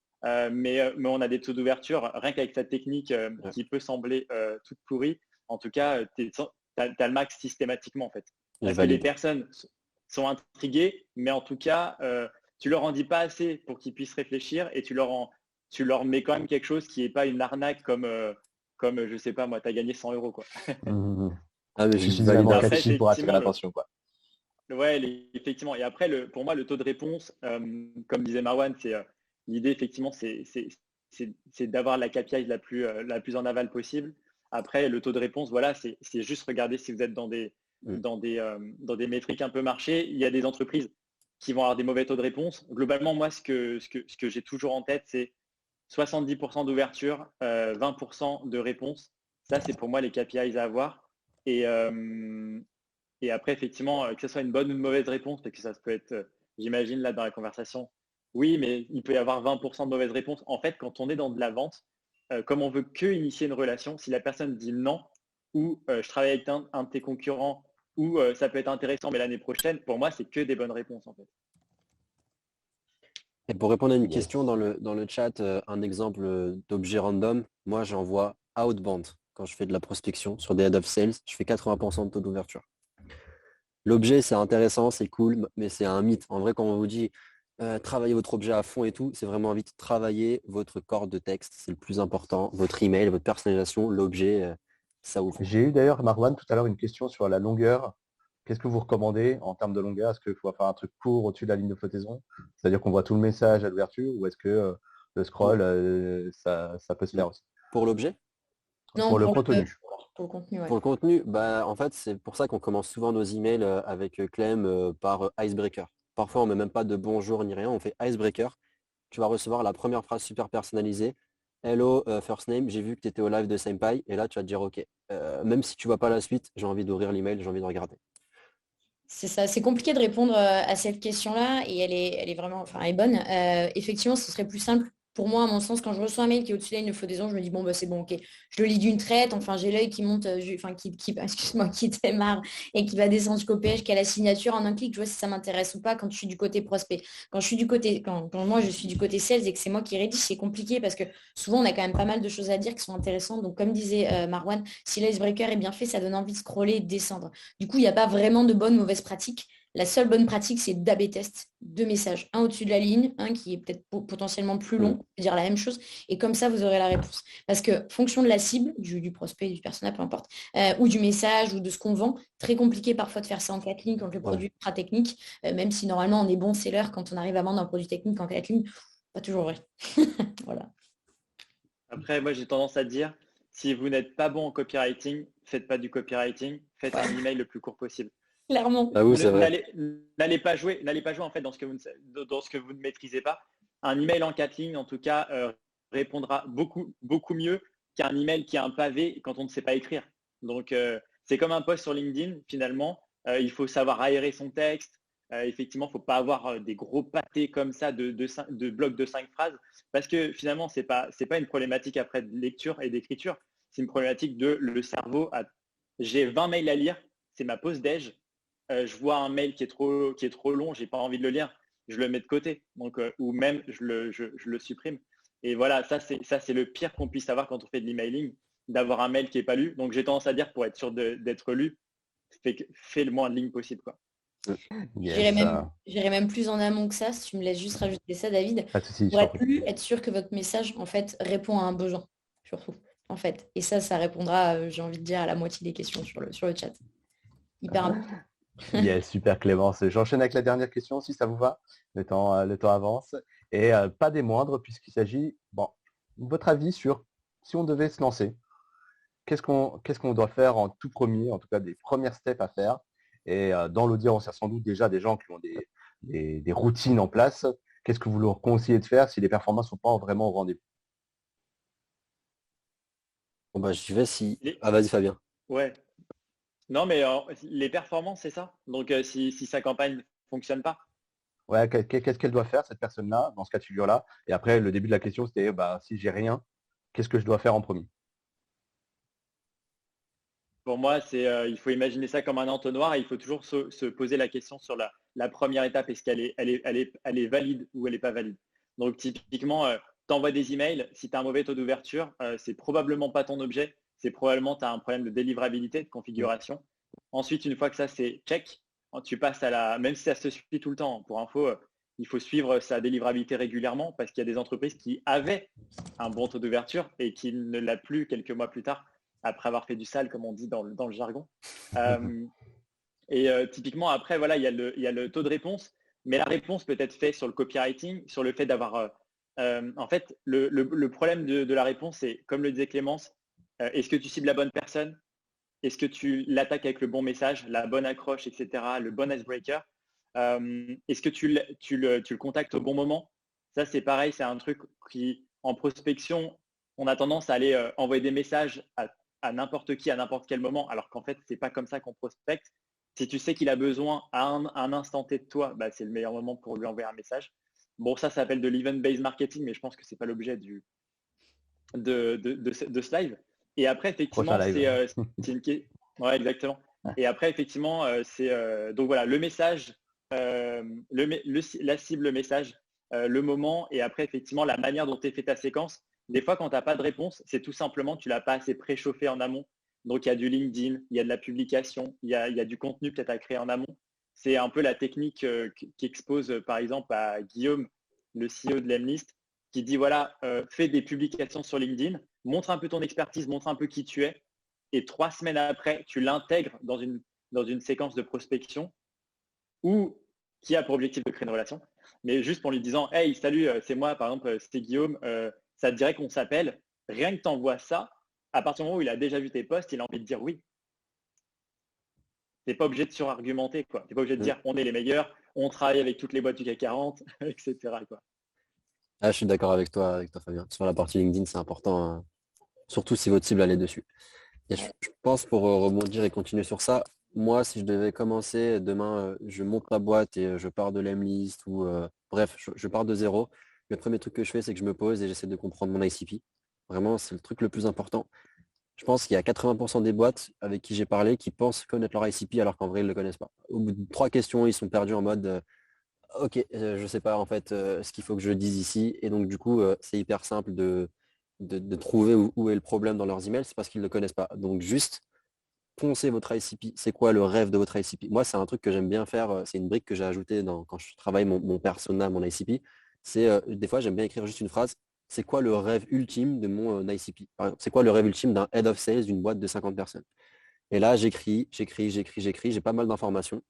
mais on a des taux d'ouverture, rien qu'avec cette technique qui peut sembler toute pourrie. En tout cas, tu as le max systématiquement en fait. Parce que les personnes sont intriguées, mais en tout cas, tu leur en dis pas assez pour qu'ils puissent réfléchir et tu leur mets quand même quelque chose qui n'est pas une arnaque comme je sais pas moi, tu as gagné 100 euros quoi. Ah, mais je suis suffisamment catchy pour attirer l'attention quoi. Ouais, effectivement. Et après, pour moi, le taux de réponse, comme disait Marwan, c'est l'idée, effectivement, c'est d'avoir la KPI la plus en aval possible. Après, le taux de réponse, voilà, c'est juste regarder si vous êtes dans des métriques un peu marché. Il y a des entreprises qui vont avoir des mauvais taux de réponse. Globalement, moi, ce que j'ai toujours en tête, c'est 70% d'ouverture, 20% de réponse. Ça, c'est pour moi les KPIs à avoir. Et après, effectivement, que ce soit une bonne ou une mauvaise réponse, parce que ça peut être, j'imagine, là, dans la conversation, oui, mais il peut y avoir 20% de mauvaises réponses. En fait, quand on est dans de la vente, comme on veut que initier une relation, si la personne dit non, ou je travaille avec un de tes concurrents, ou ça peut être intéressant, mais l'année prochaine, pour moi, c'est que des bonnes réponses, en fait. Et pour répondre à une question dans le chat, un exemple d'objet random, moi j'envoie outbound quand je fais de la prospection sur des head of sales, je fais 80% de taux d'ouverture. L'objet, c'est intéressant, c'est cool, mais c'est un mythe. En vrai, quand on vous dit travaillez votre objet à fond et tout, c'est vraiment vite travailler votre corps de texte, c'est le plus important, votre email, votre personnalisation, l'objet, ça ouvre. J'ai eu d'ailleurs, Marwan, tout à l'heure une question sur la longueur. Qu'est-ce que vous recommandez en termes de longueur? Est-ce qu'il faut faire un truc court au-dessus de la ligne de flottaison? C'est-à-dire qu'on voit tout le message à l'ouverture ou est-ce que le scroll, ça peut se faire aussi? Pour l'objet? Non, Pour le contenu. pour le contenu, ouais. Pour le contenu, bah, en fait, c'est pour ça qu'on commence souvent nos emails avec Clem par icebreaker. Parfois, on met même pas de bonjour ni rien, on fait icebreaker. Tu vas recevoir la première phrase super personnalisée. Hello, first name, j'ai vu que tu étais au live de Senpai. Et là, tu vas te dire, OK, même si tu vois pas la suite, j'ai envie d'ouvrir l'email, j'ai envie de regarder. C'est ça, c'est compliqué de répondre à cette question-là et elle est vraiment, enfin, elle est bonne. Effectivement, ce serait plus simple pour moi, à mon sens, quand je reçois un mail qui est au-dessus de la ligne de flottaison, je me dis, bon, bah, c'est bon, ok, je le lis d'une traite, enfin, j'ai l'œil qui monte, excuse-moi, qui démarre et qui va descendre jusqu'au page, qui a la signature en un clic, je vois si ça m'intéresse ou pas quand je suis du côté prospect. Quand moi, je suis du côté sales et que c'est moi qui rédige, c'est compliqué parce que souvent, on a quand même pas mal de choses à dire qui sont intéressantes. Donc, comme disait Marwan, si l'icebreaker est bien fait, ça donne envie de scroller et de descendre. Du coup, il n'y a pas vraiment de bonne, mauvaise pratique. La seule bonne pratique, c'est d'AB test 2 messages, un au-dessus de la ligne, un qui est peut-être potentiellement plus long, dire la même chose, et comme ça, vous aurez la réponse. Parce que fonction de la cible, du prospect, du personnel, peu importe, ou du message, ou de ce qu'on vend, très compliqué parfois de faire ça en 4 lignes quand le produit est ultra technique, même si normalement on est bon seller quand on arrive à vendre un produit technique en 4 lignes, pas toujours vrai. Voilà. Après, moi, j'ai tendance à dire, si vous n'êtes pas bon en copywriting, faites pas du copywriting, faites un email le plus court possible. Clairement. Ah oui, c'est vrai. N'allez pas jouer en fait dans ce que vous ne maîtrisez pas. Un email en 4 lignes, en tout cas, répondra beaucoup, beaucoup mieux qu'un email qui a un pavé quand on ne sait pas écrire. Donc, c'est comme un post sur LinkedIn, finalement. Il faut savoir aérer son texte. Effectivement, il ne faut pas avoir des gros pâtés comme ça de blocs de 5 phrases parce que finalement, ce n'est pas une problématique après de lecture et d'écriture. C'est une problématique de le cerveau. J'ai 20 mails à lire, c'est ma pause déj. Je vois un mail qui est trop long, j'ai pas envie de le lire, je le mets de côté. Donc, ou même je le supprime. Et voilà, ça c'est le pire qu'on puisse avoir quand on fait de l'emailing, d'avoir un mail qui n'est pas lu. Donc j'ai tendance à dire pour être sûr d'être lu, fais le moins de lignes possible, quoi. Yes. J'irai même plus en amont que ça, si tu me laisses juste rajouter ça, David. Pas de souci, Pour être lu, être sûr que votre message, en fait, répond à un besoin, surtout, en fait. Et ça répondra, j'ai envie de dire, à la moitié des questions sur le chat. Hyper important. Yes, super Clémence. J'enchaîne avec la dernière question, si ça vous va. Le temps avance. Et pas des moindres, puisqu'il s'agit, bon, votre avis sur si on devait se lancer, qu'est-ce qu'on doit faire en tout premier, en tout cas des premières steps à faire. Et dans l'audience, il y a sans doute déjà des gens qui ont des routines en place. Qu'est-ce que vous leur conseillez de faire si les performances ne sont pas vraiment au rendez-vous? Bon, bah, j'y vais si... Les- Ah, vas-y, Fabien. Ouais. Non, mais les performances, c'est ça. Donc, si sa campagne ne fonctionne pas, Ouais, qu'est-ce qu'elle doit faire, cette personne-là, dans ce cas de figure-là? Et après, le début de la question, c'était si j'ai rien, qu'est-ce que je dois faire en premier? pour moi, il faut imaginer ça comme un entonnoir et il faut toujours se poser la question sur la première étape. Est-ce qu'elle est valide ou elle n'est pas valide? Donc, typiquement, tu envoies des emails. Si tu as un mauvais taux d'ouverture, c'est probablement pas ton objet. C'est probablement tu as un problème de délivrabilité, de configuration. Ensuite, une fois que ça, c'est check, tu passes même si ça se suit tout le temps, pour info, il faut suivre sa délivrabilité régulièrement parce qu'il y a des entreprises qui avaient un bon taux d'ouverture et qui ne l'a plus quelques mois plus tard après avoir fait du sale, comme on dit dans le jargon. Typiquement, après, voilà, il y a le taux de réponse, mais la réponse peut être faite sur le copywriting, sur le fait d'avoir... en fait, le problème de la réponse, c'est, comme le disait Clémence, est-ce que tu cibles la bonne personne? Est-ce que tu l'attaques avec le bon message, la bonne accroche, etc., le bon icebreaker? Est-ce que tu le contactes au bon moment? Ça, c'est pareil, c'est un truc qui, en prospection, on a tendance à aller envoyer des messages à n'importe qui, à n'importe quel moment, alors qu'en fait, c'est pas comme ça qu'on prospecte. Si tu sais qu'il a besoin à un instant T de toi, bah, c'est le meilleur moment pour lui envoyer un message. Bon, ça s'appelle de l'event-based marketing, mais je pense que c'est pas l'objet de ce live. Et après, Prochain effectivement, live. c'est une question. Ouais, exactement. Et après, effectivement, donc voilà, le message, la cible, le message, le moment, et après, effectivement, la manière dont tu fait ta séquence. Des fois, quand tu n'as pas de réponse, c'est tout simplement tu l'as pas assez préchauffé en amont. Donc, il y a du LinkedIn, il y a de la publication, il y a du contenu peut-être à créer en amont. C'est un peu la technique qui expose, par exemple, à Guillaume, le CEO de l'Emlist, qui dit voilà, fais des publications sur LinkedIn, montre un peu ton expertise, montre un peu qui tu es, et 3 semaines après, tu l'intègres dans une séquence de prospection ou qui a pour objectif de créer une relation, mais juste en lui disant hey, salut, c'est moi, par exemple, c'est Guillaume, ça te dirait qu'on s'appelle. Rien que tu envoies ça, à partir du moment où il a déjà vu tes posts, il a envie de dire oui. Tu n'es pas obligé de surargumenter, quoi. Tu n'es pas obligé de dire on est les meilleurs, on travaille avec toutes les boîtes du CAC 40, etc. Quoi. Ah, je suis d'accord avec toi, Fabien. Sur la partie LinkedIn, c'est important, hein, surtout si votre cible elle est dessus. Et je pense pour rebondir et continuer sur ça, moi, si je devais commencer demain, je monte la boîte et je pars de l'Emlist ou bref, je pars de zéro. Le premier truc que je fais, c'est que je me pose et j'essaie de comprendre mon ICP. Vraiment, c'est le truc le plus important. Je pense qu'il y a 80% des boîtes avec qui j'ai parlé qui pensent connaître leur ICP alors qu'en vrai, ils ne le connaissent pas. Au bout de 3 questions, ils sont perdus en mode OK, je sais pas en fait ce qu'il faut que je dise ici. Et donc du coup, c'est hyper simple de trouver où est le problème dans leurs emails, c'est parce qu'ils ne le connaissent pas. Donc juste poncez votre ICP. C'est quoi le rêve de votre ICP? Moi, c'est un truc que j'aime bien faire. C'est une brique que j'ai ajoutée quand je travaille mon persona, mon ICP. C'est des fois, j'aime bien écrire juste une phrase. C'est quoi le rêve ultime de mon ICP? Par exemple, c'est quoi le rêve ultime d'un head of sales d'une boîte de 50 personnes? Et là, j'écris. J'ai pas mal d'informations.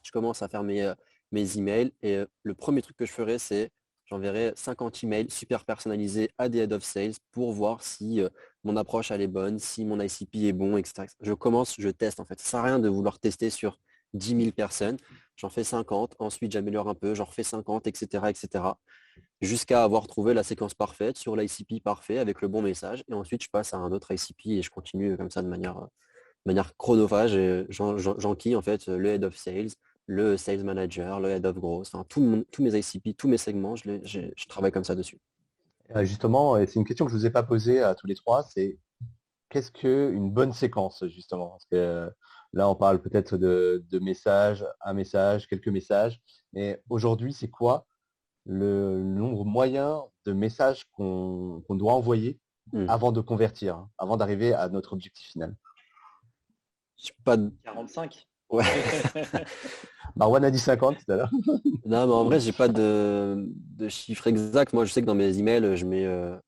Je commence à faire mes emails et le premier truc que je ferai, c'est j'enverrai 50 emails super personnalisés à des head of sales pour voir si mon approche elle est bonne, si mon ICP est bon, etc. Je commence, je teste en fait. Ça sert à rien de vouloir tester sur 10 000 personnes. J'en fais 50, ensuite j'améliore un peu, j'en refais 50, etc. etc. jusqu'à avoir trouvé la séquence parfaite sur l'ICP parfait avec le bon message. Et ensuite je passe à un autre ICP et je continue comme ça de manière chronophage et j'enquille en fait le head of sales, le sales manager, le head of growth, enfin, tous mes ICP, tous mes segments, je travaille comme ça dessus. Justement, et c'est une question que je ne vous ai pas posée à tous les trois, c'est qu'est-ce qu'une bonne séquence, justement? Parce que là, on parle peut-être de messages, un message, quelques messages, mais aujourd'hui, c'est quoi le nombre moyen de messages qu'on doit envoyer Hmm. avant de convertir, hein, avant d'arriver à notre objectif final? J'ai pas de... 45. Ouais. Marwan a dit 50 tout à l'heure. Non, mais en vrai, j'ai pas de chiffre exact. Moi, je sais que dans mes emails,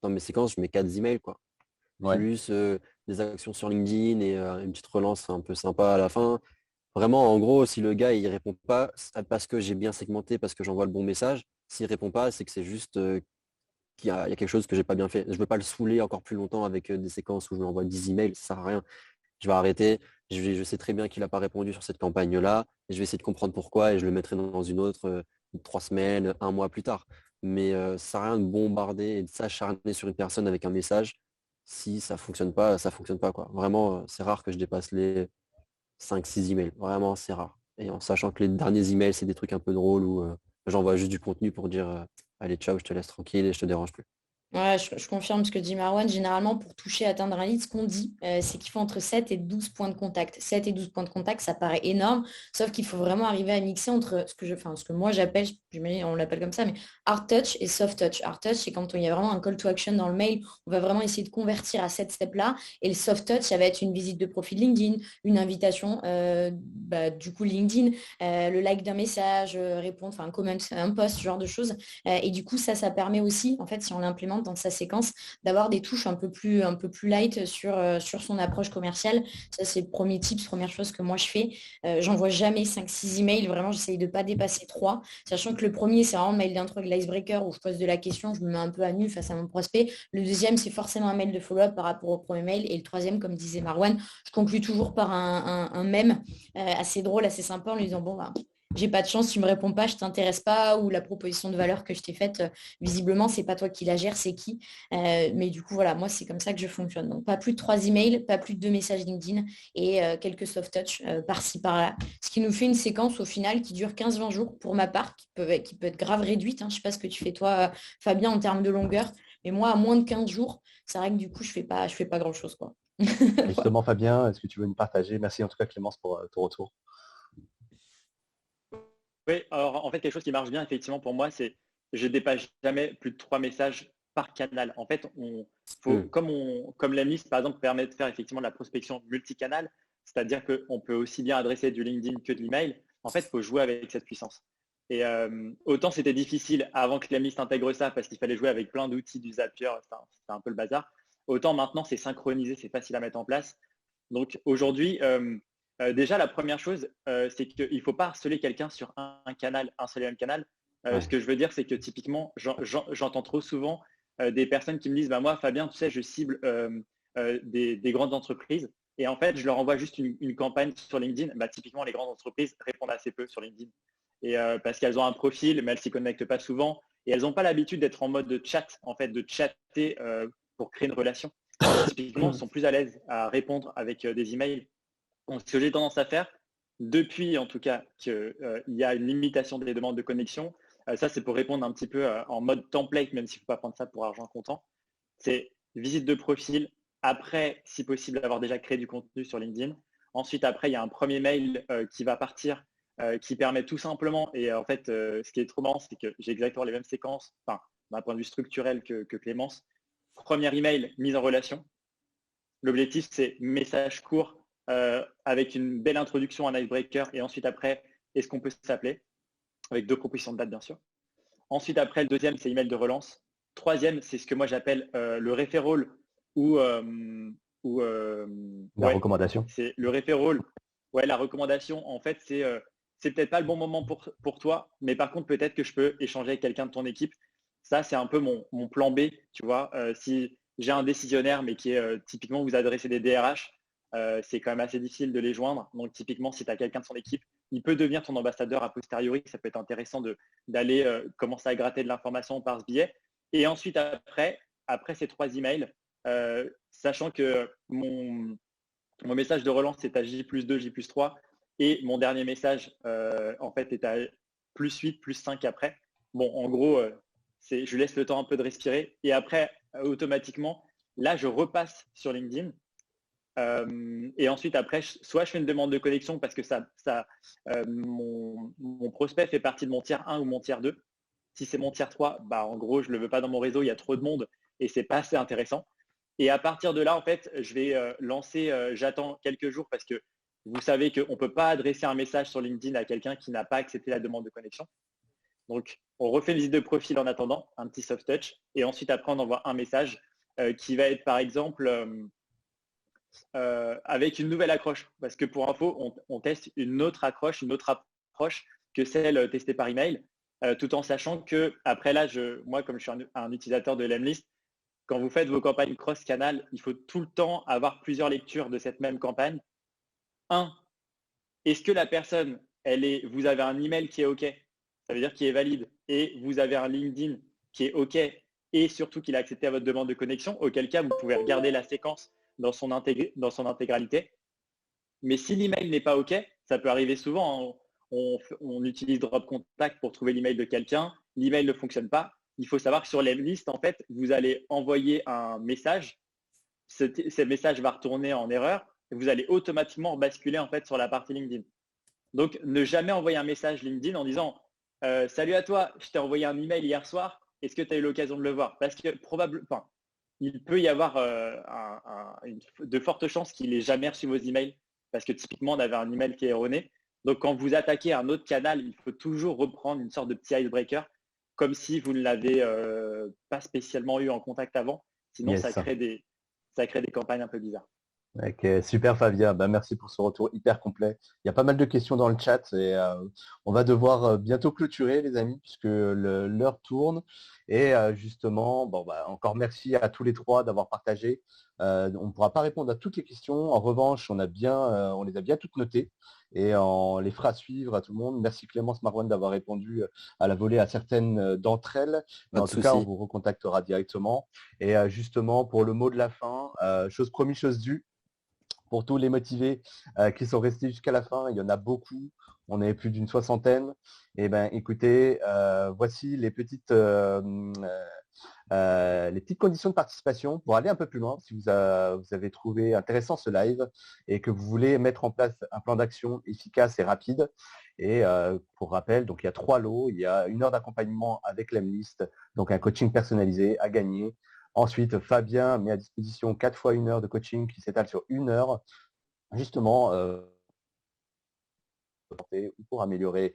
dans mes séquences, je mets 4 emails, quoi. Ouais. Plus des actions sur LinkedIn et une petite relance un peu sympa à la fin. Vraiment, en gros, si le gars il répond pas, c'est parce que j'ai bien segmenté, parce que j'envoie le bon message. S'il répond pas, c'est que c'est juste qu'il y a quelque chose que j'ai pas bien fait. Je veux pas le saouler encore plus longtemps avec des séquences où je lui envoie 10 emails, ça sert à rien. je vais arrêter. Je sais très bien qu'il n'a pas répondu sur cette campagne-là. Et je vais essayer de comprendre pourquoi et je le mettrai dans une autre 3 semaines, un mois plus tard. Mais ça sert à rien de bombarder et de s'acharner sur une personne avec un message. Si ça fonctionne pas, ça fonctionne pas, quoi. Vraiment, c'est rare que je dépasse les 5-6 emails. Vraiment, c'est rare. Et en sachant que les derniers emails, c'est des trucs un peu drôles où j'envoie juste du contenu pour dire allez, ciao, je te laisse tranquille et je te dérange plus. Ouais, je confirme ce que dit Marwan. Généralement, pour toucher, atteindre un lead, ce qu'on dit, c'est qu'il faut entre 7 et 12 points de contact. 7 et 12 points de contact, ça paraît énorme, sauf qu'il faut vraiment arriver à mixer entre ce que moi j'appelle, j'imagine on l'appelle comme ça, mais hard touch et soft touch. Hard touch, c'est quand il y a vraiment un call to action dans le mail, on va vraiment essayer de convertir à cette step-là. Et le soft touch, ça va être une visite de profil LinkedIn, une invitation, du coup LinkedIn, le like d'un message, répondre, enfin un comment, un post, ce genre de choses. Et du coup, ça permet aussi, en fait, si on l'implémente dans sa séquence, d'avoir des touches un peu plus light sur son approche commerciale. Ça, c'est le premier tips, première chose que moi je fais. J'envoie jamais 5-6 emails, vraiment, j'essaye de ne pas dépasser 3, sachant que le premier, c'est vraiment le mail d'intro avec l'icebreaker où je pose de la question, je me mets un peu à nu face à mon prospect. Le deuxième, c'est forcément un mail de follow-up par rapport au premier mail. Et le troisième, comme disait Marwan, je conclue toujours par un mème assez drôle, assez sympa en lui disant, bon, bah, j'ai pas de chance, tu me réponds pas, je t'intéresse pas, ou la proposition de valeur que je t'ai faite, visiblement, c'est pas toi qui la gère, c'est qui. Mais du coup, voilà, moi, c'est comme ça que je fonctionne. Donc, pas plus de 3 emails, pas plus de 2 messages LinkedIn et quelques soft touch par-ci, par-là. Ce qui nous fait une séquence au final qui dure 15-20 jours pour ma part, qui peut être grave réduite, hein. Je sais pas ce que tu fais toi, Fabien, en termes de longueur, mais moi, à moins de 15 jours, c'est vrai que du coup, je fais pas grand-chose, quoi. Voilà. Justement, Fabien, est-ce que tu veux nous partager? Merci en tout cas, Clémence, pour ton retour. Oui, alors en fait, quelque chose qui marche bien, effectivement, pour moi, c'est je dépasse jamais plus de 3 messages par canal. En fait, Hmm. comme la liste, par exemple, permet de faire effectivement de la prospection multicanal, c'est-à-dire qu'on peut aussi bien adresser du LinkedIn que de l'email. En fait, il faut jouer avec cette puissance. Et autant c'était difficile avant que la liste intègre ça, parce qu'il fallait jouer avec plein d'outils du Zapier, c'était un peu le bazar. Autant maintenant, c'est synchronisé, c'est facile à mettre en place. Donc aujourd'hui, déjà, la première chose, c'est qu'il ne faut pas harceler quelqu'un sur un canal, un seul et même canal. Ouais. Ce que je veux dire, c'est que typiquement, j'entends trop souvent des personnes qui me disent, bah, moi, Fabien, tu sais, je cible des grandes entreprises. Et en fait, je leur envoie juste une campagne sur LinkedIn. Bah, typiquement, les grandes entreprises répondent assez peu sur LinkedIn. Et parce qu'elles ont un profil, mais elles ne s'y connectent pas souvent. Et elles n'ont pas l'habitude d'être en mode de chat, en fait, de chatter pour créer une relation. Typiquement, elles sont plus à l'aise à répondre avec des emails. Donc, ce que j'ai tendance à faire, depuis en tout cas qu'il y a une limitation des demandes de connexion, ça c'est pour répondre un petit peu en mode template, même s'il ne faut pas prendre ça pour argent comptant, c'est visite de profil, après si possible avoir déjà créé du contenu sur LinkedIn. Ensuite, après, il y a un premier mail qui va partir, qui permet tout simplement, et en fait, ce qui est trop marrant, c'est que j'ai exactement les mêmes séquences, enfin, d'un point de vue structurel que Clémence. Premier email, mise en relation. L'objectif, c'est message court avec une belle introduction, un icebreaker, et ensuite après, est-ce qu'on peut s'appeler? Avec 2 propositions de date, bien sûr. Ensuite, après, le deuxième, c'est email de relance. Troisième, c'est ce que moi j'appelle le referral ou, La ouais, recommandation. c'est le referral. Ouais, la recommandation, en fait, c'est peut-être pas le bon moment pour toi, mais par contre, peut-être que je peux échanger avec quelqu'un de ton équipe. Ça, c'est un peu mon plan B, tu vois. Si j'ai un décisionnaire, mais qui est typiquement vous adressez des DRH, c'est quand même assez difficile de les joindre. Donc, typiquement, si tu as quelqu'un de son équipe, il peut devenir ton ambassadeur a posteriori. Ça peut être intéressant d'aller commencer à gratter de l'information par ce biais. Et ensuite, après ces 3 emails, sachant que mon message de relance est à J+2, J+3, et mon dernier message, en fait, est à +8, +5 après. Bon, en gros, je laisse le temps un peu de respirer. Et après, automatiquement, là, je repasse sur LinkedIn. Et ensuite, après, soit je fais une demande de connexion parce que mon prospect fait partie de mon tiers 1 ou mon tiers 2. Si c'est mon tiers 3, bah, en gros, je ne le veux pas dans mon réseau, il y a trop de monde et c'est pas assez intéressant. Et à partir de là, en fait, je vais lancer, j'attends quelques jours parce que vous savez qu'on ne peut pas adresser un message sur LinkedIn à quelqu'un qui n'a pas accepté la demande de connexion. Donc, on refait une visite de profil en attendant, un petit soft touch. Et ensuite, après, on envoie un message qui va être, par exemple, avec une nouvelle accroche. Parce que pour info, on teste une autre approche que celle testée par email, tout en sachant que, après là, moi, comme je suis un utilisateur de Lemlist, quand vous faites vos campagnes cross-canal, il faut tout le temps avoir plusieurs lectures de cette même campagne. Est-ce que la personne, vous avez un email qui est OK, ça veut dire qu'il est valide, et vous avez un LinkedIn qui est OK, et surtout qu'il a accepté à votre demande de connexion, auquel cas vous pouvez regarder la séquence dans son intégralité. Mais si l'email n'est pas OK, ça peut arriver souvent, on utilise Drop Contact pour trouver l'email de quelqu'un, l'email ne fonctionne pas. Il faut savoir que sur Lemlist, en fait, vous allez envoyer un message, ce message va retourner en erreur, et vous allez automatiquement basculer en fait sur la partie LinkedIn. Donc, ne jamais envoyer un message LinkedIn en disant « Salut à toi, je t'ai envoyé un email hier soir, est-ce que tu as eu l'occasion de le voir ?» Parce que probablement, il peut y avoir de fortes chances qu'il n'ait jamais reçu vos emails, parce que typiquement, on avait un email qui est erroné. Donc, quand vous attaquez un autre canal, il faut toujours reprendre une sorte de petit icebreaker, comme si vous ne l'avez pas spécialement eu en contact avant. Sinon, Yes. ça crée des campagnes un peu bizarres. Ok, super Fabien, merci pour ce retour hyper complet. Il y a pas mal de questions dans le chat et on va devoir bientôt clôturer les amis puisque l'heure tourne. Et justement, encore merci à tous les trois d'avoir partagé. On ne pourra pas répondre à toutes les questions. En revanche, on les a bien toutes notées et on les fera suivre à tout le monde. Merci Clémence Marouane d'avoir répondu à la volée à certaines d'entre elles. Mais en tout cas, on vous recontactera directement. Et justement, pour le mot de la fin, chose promise, chose due. Pour tous les motivés qui sont restés jusqu'à la fin, il y en a beaucoup, on est plus d'une 60aine. Et écoutez, voici les petites conditions de participation pour aller un peu plus loin. Si vous avez trouvé intéressant ce live et que vous voulez mettre en place un plan d'action efficace et rapide. Et pour rappel, donc il y a 3 lots. Il y a 1 heure d'accompagnement avec Lemlist, donc un coaching personnalisé à gagner. Ensuite, Fabien met à disposition 4 fois 1 heure de coaching qui s'étale sur 1 heure, justement pour améliorer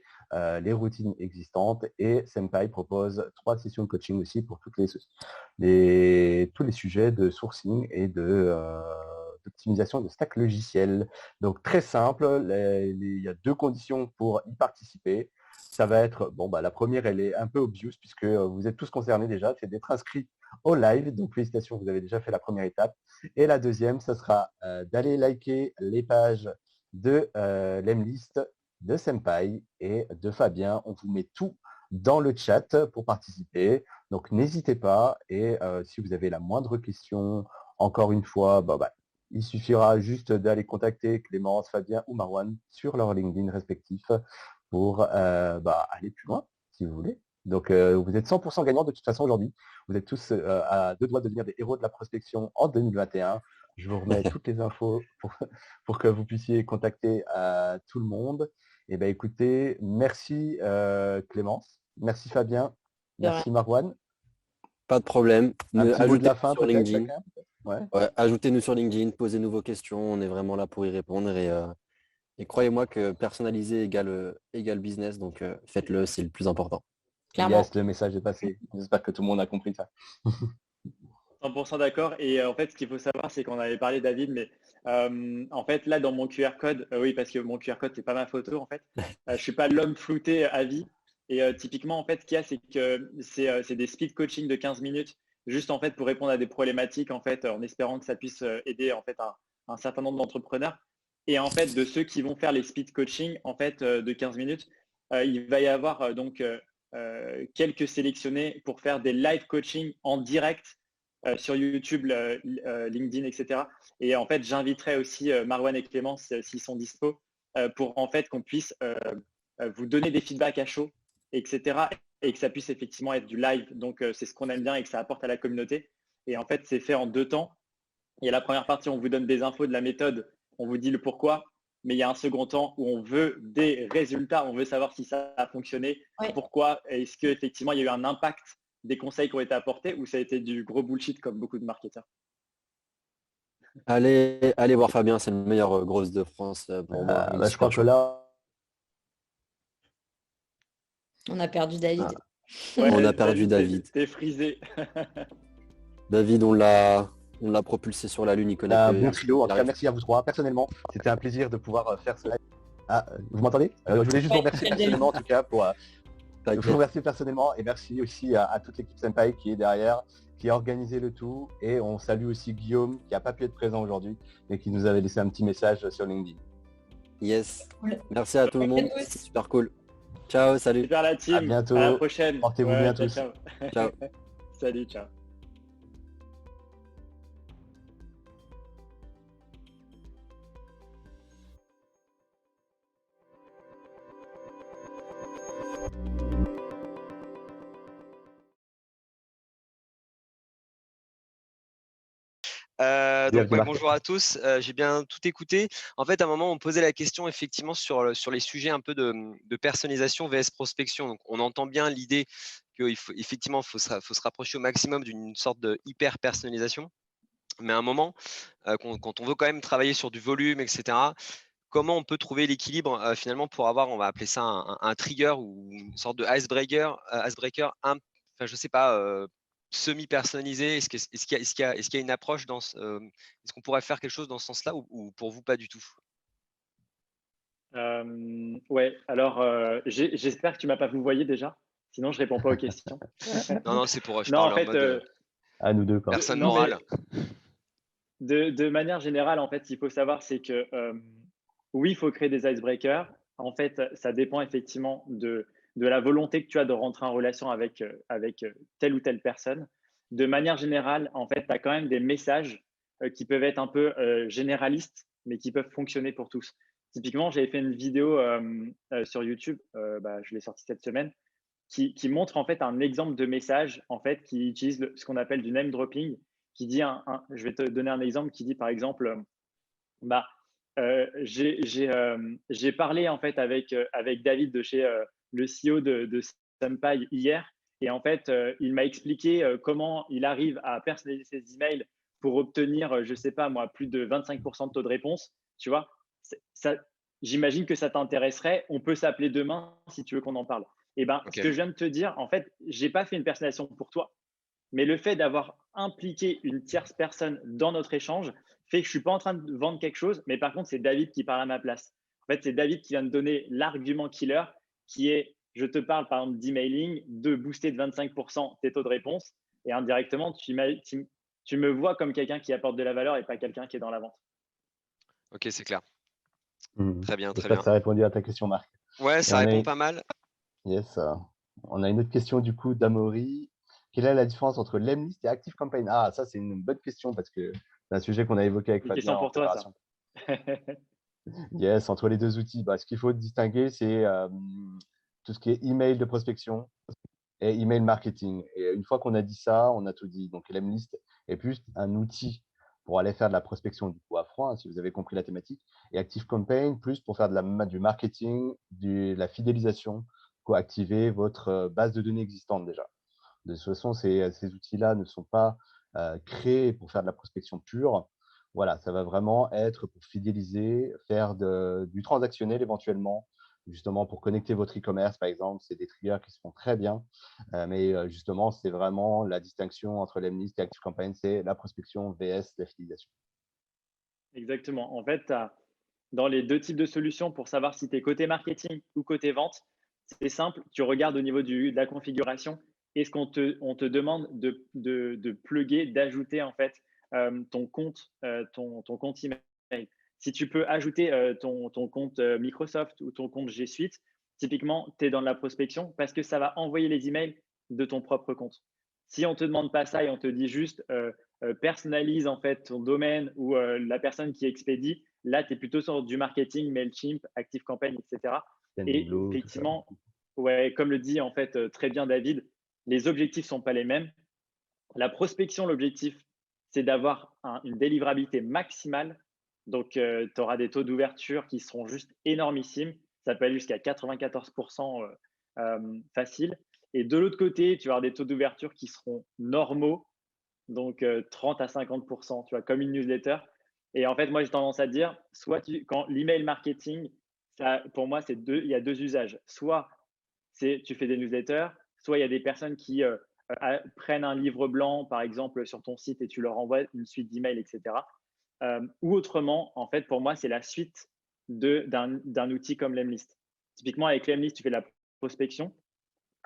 les routines existantes. Et Senpai propose 3 sessions de coaching aussi pour tous les sujets de sourcing et d'optimisation de stack logiciel. Donc très simple, il y a 2 conditions pour y participer. Ça va être, la première, elle est un peu obvious puisque vous êtes tous concernés déjà, c'est d'être inscrit au live. Donc félicitations, vous avez déjà fait la première étape. Et la deuxième, ce sera d'aller liker les pages de Lemlist, de Senpai et de Fabien. On vous met tout dans le chat pour participer. Donc n'hésitez pas. Et si vous avez la moindre question, encore une fois, il suffira juste d'aller contacter Clémence, Fabien ou Marouane sur leur LinkedIn respectif pour aller plus loin, si vous voulez. Donc, vous êtes 100% gagnants de toute façon aujourd'hui. Vous êtes tous à 2 doigts de devenir des héros de la prospection en 2021. Je vous remets toutes les infos pour que vous puissiez contacter tout le monde. Et écoutez, merci Clémence, merci Fabien, merci Marouane. Pas de problème. Ajoutez de la fin sur LinkedIn. Chacun, ouais. Ajoutez-nous sur LinkedIn, posez-nous vos questions. On est vraiment là pour y répondre. Et croyez-moi que personnaliser égale business, donc faites-le, c'est le plus important. Clairement. Yes, le message est passé. J'espère que tout le monde a compris ça. 100% d'accord. Et en fait, ce qu'il faut savoir, c'est qu'on avait parlé, David, mais en fait, là, dans mon QR code, oui, parce que mon QR code, c'est pas ma photo, en fait. Je suis pas l'homme flouté à vie. Et typiquement, en fait, ce qu'il y a, c'est que c'est des speed coaching de 15 minutes, juste en fait pour répondre à des problématiques, en fait, en espérant que ça puisse aider en fait un certain nombre d'entrepreneurs. Et en fait, de ceux qui vont faire les speed coaching, en fait, de 15 minutes, il va y avoir donc quelques sélectionnés pour faire des live coaching en direct sur YouTube, LinkedIn, etc. Et en fait, j'inviterai aussi Marouane et Clémence s'ils sont dispo pour en fait qu'on puisse vous donner des feedbacks à chaud, etc. Et que ça puisse effectivement être du live. Donc, c'est ce qu'on aime bien et que ça apporte à la communauté. Et en fait, c'est fait en 2 temps. Il y a la première partie, on vous donne des infos de la méthode, on vous dit le pourquoi. Mais il y a un second temps où on veut des résultats, on veut savoir si ça a fonctionné, pourquoi, est-ce qu'effectivement il y a eu un impact des conseils qui ont été apportés ou ça a été du gros bullshit comme beaucoup de marketeurs. Allez voir Fabien, c'est le meilleur grosse de France pour moi. Je crois que là, on a perdu David. Ouais, on a perdu David. T'es frisé. David, on l'a propulsé sur la Lune, il connaît. Bon trio, en tout cas merci à vous 3. Personnellement, c'était un plaisir de pouvoir faire ce live. Vous m'entendez? Je voulais juste vous remercier personnellement en tout cas pour Je vous T'inquiète. remercie personnellement et merci aussi à toute l'équipe Senpai qui est derrière, qui a organisé le tout. Et on salue aussi Guillaume qui n'a pas pu être présent aujourd'hui mais qui nous avait laissé un petit message sur LinkedIn. Yes. Cool. Merci à tout le monde. Merci à C'est super cool. Ciao, salut. Super la À team. À la bientôt. prochaine. Portez-vous Ouais, bien ciao, tous. ciao. Ciao. Salut, ciao. Bienvenue, Marc. Bonjour à tous. J'ai bien tout écouté. En fait, à un moment, on posait la question effectivement sur les sujets un peu de personnalisation vs prospection. Donc, on entend bien l'idée qu'il faut effectivement faut se rapprocher au maximum d'une sorte de hyper personnalisation. Mais à un moment, quand on veut quand même travailler sur du volume, etc., comment on peut trouver l'équilibre finalement pour avoir, on va appeler ça un trigger ou une sorte de icebreaker, enfin, je sais pas, semi-personnalisé. Est-ce qu'il y a une approche est-ce qu'on pourrait faire quelque chose dans ce sens-là ou pour vous pas du tout? Ouais, alors j'espère que tu m'as pas vous voyez déjà, sinon je réponds pas aux questions. Non, non, c'est pour, je Non, en parle en fait, mode À nous deux, quoi. personne non, mais morale. de manière générale, en fait, ce qu'il faut savoir, c'est que oui, il faut créer des icebreakers. En fait, ça dépend effectivement de la volonté que tu as de rentrer en relation avec telle ou telle personne. De manière générale, en fait, tu as quand même des messages qui peuvent être un peu généralistes, mais qui peuvent fonctionner pour tous. Typiquement, j'avais fait une vidéo sur YouTube, je l'ai sortie cette semaine, qui montre en fait un exemple de message en fait qui utilise ce qu'on appelle du name dropping, qui dit je vais te donner un exemple qui dit par exemple, bah, j'ai parlé en fait avec David de chez le CEO de Senpai hier et en fait il m'a expliqué comment il arrive à personnaliser ses emails pour obtenir, je sais pas moi, plus de 25% de taux de réponse, tu vois. Ça, j'imagine que ça t'intéresserait. On peut s'appeler demain si tu veux qu'on en parle. Et ben, ce Ok. que je viens de te dire, en fait, j'ai pas fait une personnalisation pour toi, mais le fait d'avoir impliqué une tierce personne dans notre échange fait que je suis pas en train de vendre quelque chose, mais par contre, c'est David qui parle à ma place. En fait, c'est David qui vient de donner l'argument killer qui est, je te parle par exemple d'emailing, de booster de 25% tes taux de réponse et indirectement, tu me vois comme quelqu'un qui apporte de la valeur et pas quelqu'un qui est dans la vente. Ok, c'est clair. Mhm. Très bien, très J'espère bien. que ça a répondu à ta question, Marc. Ouais, Et ça répond pas mal. yes, on a une autre question du coup d'Amaury. Quelle est la différence entre Lemlist et Active Campaign? Ah, ça c'est une bonne question parce que c'est un sujet qu'on a évoqué avec Une Fabien question en pour toi, ça. préparation. Yes, entre les deux outils, ce qu'il faut distinguer, c'est tout ce qui est email de prospection et email marketing. Et une fois qu'on a dit ça, on a tout dit. Donc, Lemlist est plus un outil pour aller faire de la prospection du coup à froid, si vous avez compris la thématique. Et ActiveCampaign, plus pour faire du marketing, de la fidélisation, pour activer votre base de données existante déjà. De toute façon, ces outils-là ne sont pas créés pour faire de la prospection pure. Voilà, ça va vraiment être pour fidéliser, faire du transactionnel éventuellement, justement pour connecter votre e-commerce, par exemple. C'est des triggers qui se font très bien. Mais justement, c'est vraiment la distinction entre Lemlist et ActiveCampaign, c'est la prospection vs la fidélisation. Exactement. En fait, dans les deux types de solutions pour savoir si tu es côté marketing ou côté vente, c'est simple. Tu regardes au niveau de la configuration. Est-ce on te demande de plugger, d'ajouter en fait ton compte email. Si tu peux ajouter ton compte Microsoft ou ton compte G Suite, typiquement, tu es dans de la prospection parce que ça va envoyer les emails de ton propre compte. Si on ne te demande pas ça et on te dit juste personnalise en fait ton domaine ou la personne qui expédie, là, tu es plutôt sur du marketing, Mailchimp, ActiveCampaign, etc. Et Sendinblue, tout ça. effectivement, ouais, comme le dit en fait très bien David, les objectifs ne sont pas les mêmes. La prospection, l'objectif, c'est d'avoir une délivrabilité maximale. Donc, tu auras des taux d'ouverture qui seront juste énormissimes. Ça peut aller jusqu'à 94% facile. Et de l'autre côté, tu vas avoir des taux d'ouverture qui seront normaux, donc 30 à 50%, tu vois, comme une newsletter. Et en fait, moi, j'ai tendance à dire, quand l'email marketing, ça, pour moi, il y a deux usages. Soit tu fais des newsletters, soit il y a des personnes qui prennent un livre blanc, par exemple, sur ton site et tu leur envoies une suite d'emails, etc. Ou autrement, en fait, pour moi, c'est la suite d'un outil comme Lemlist. Typiquement, avec Lemlist, tu fais de la prospection.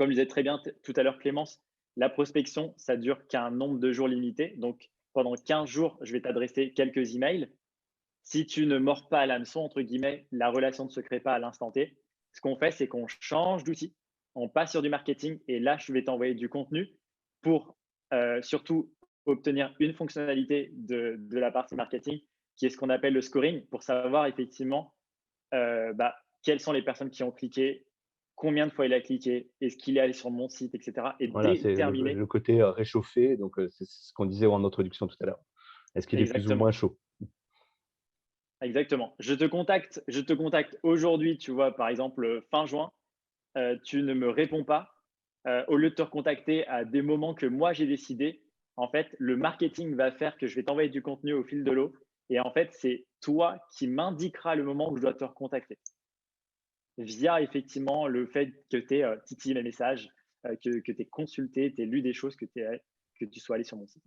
comme je disais très bien tout à l'heure Clémence, la prospection, ça dure qu'un nombre de jours limité. Donc, pendant 15 jours, je vais t'adresser quelques emails. Si tu ne mords pas à l'hameçon, entre guillemets, la relation ne se crée pas à l'instant T. Ce qu'on fait, c'est qu'on change d'outil, on passe sur du marketing et là, je vais t'envoyer du contenu pour surtout obtenir une fonctionnalité de la partie marketing qui est ce qu'on appelle le scoring pour savoir effectivement quelles sont les personnes qui ont cliqué, combien de fois il a cliqué, est-ce qu'il est allé sur mon site, etc. Et Voilà, c'est déterminer le côté réchauffé. Donc, c'est ce qu'on disait en introduction tout à l'heure. Est-ce qu'il est plus ou moins exactement. chaud? Exactement. Je te contacte aujourd'hui, tu vois, par exemple, fin juin, tu ne me réponds pas. Au lieu de te recontacter à des moments que moi j'ai décidé, en fait, le marketing va faire que je vais t'envoyer du contenu au fil de l'eau. Et en fait, c'est toi qui m'indiqueras le moment où je dois te recontacter. Via effectivement le fait que tu aies titillé mes messages, que tu aies consulté, tu aies lu des choses, que tu sois allé sur mon site.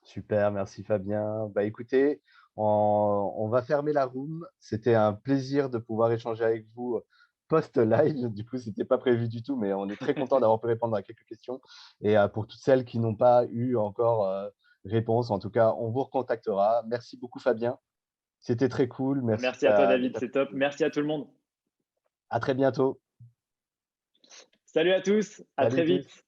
Super, merci Fabien. Bah écoutez, on va fermer la room. C'était un plaisir de pouvoir échanger avec vous post-live. Du coup, c'était pas prévu du tout, mais on est très content d'avoir pu répondre à quelques questions. Et pour toutes celles qui n'ont pas eu encore réponse, en tout cas, on vous recontactera. Merci beaucoup Fabien. C'était très cool. Merci Merci à toi, de David, ta... c'est top. Merci à tout le monde. À très bientôt. Salut à tous, à Salut très tous. vite.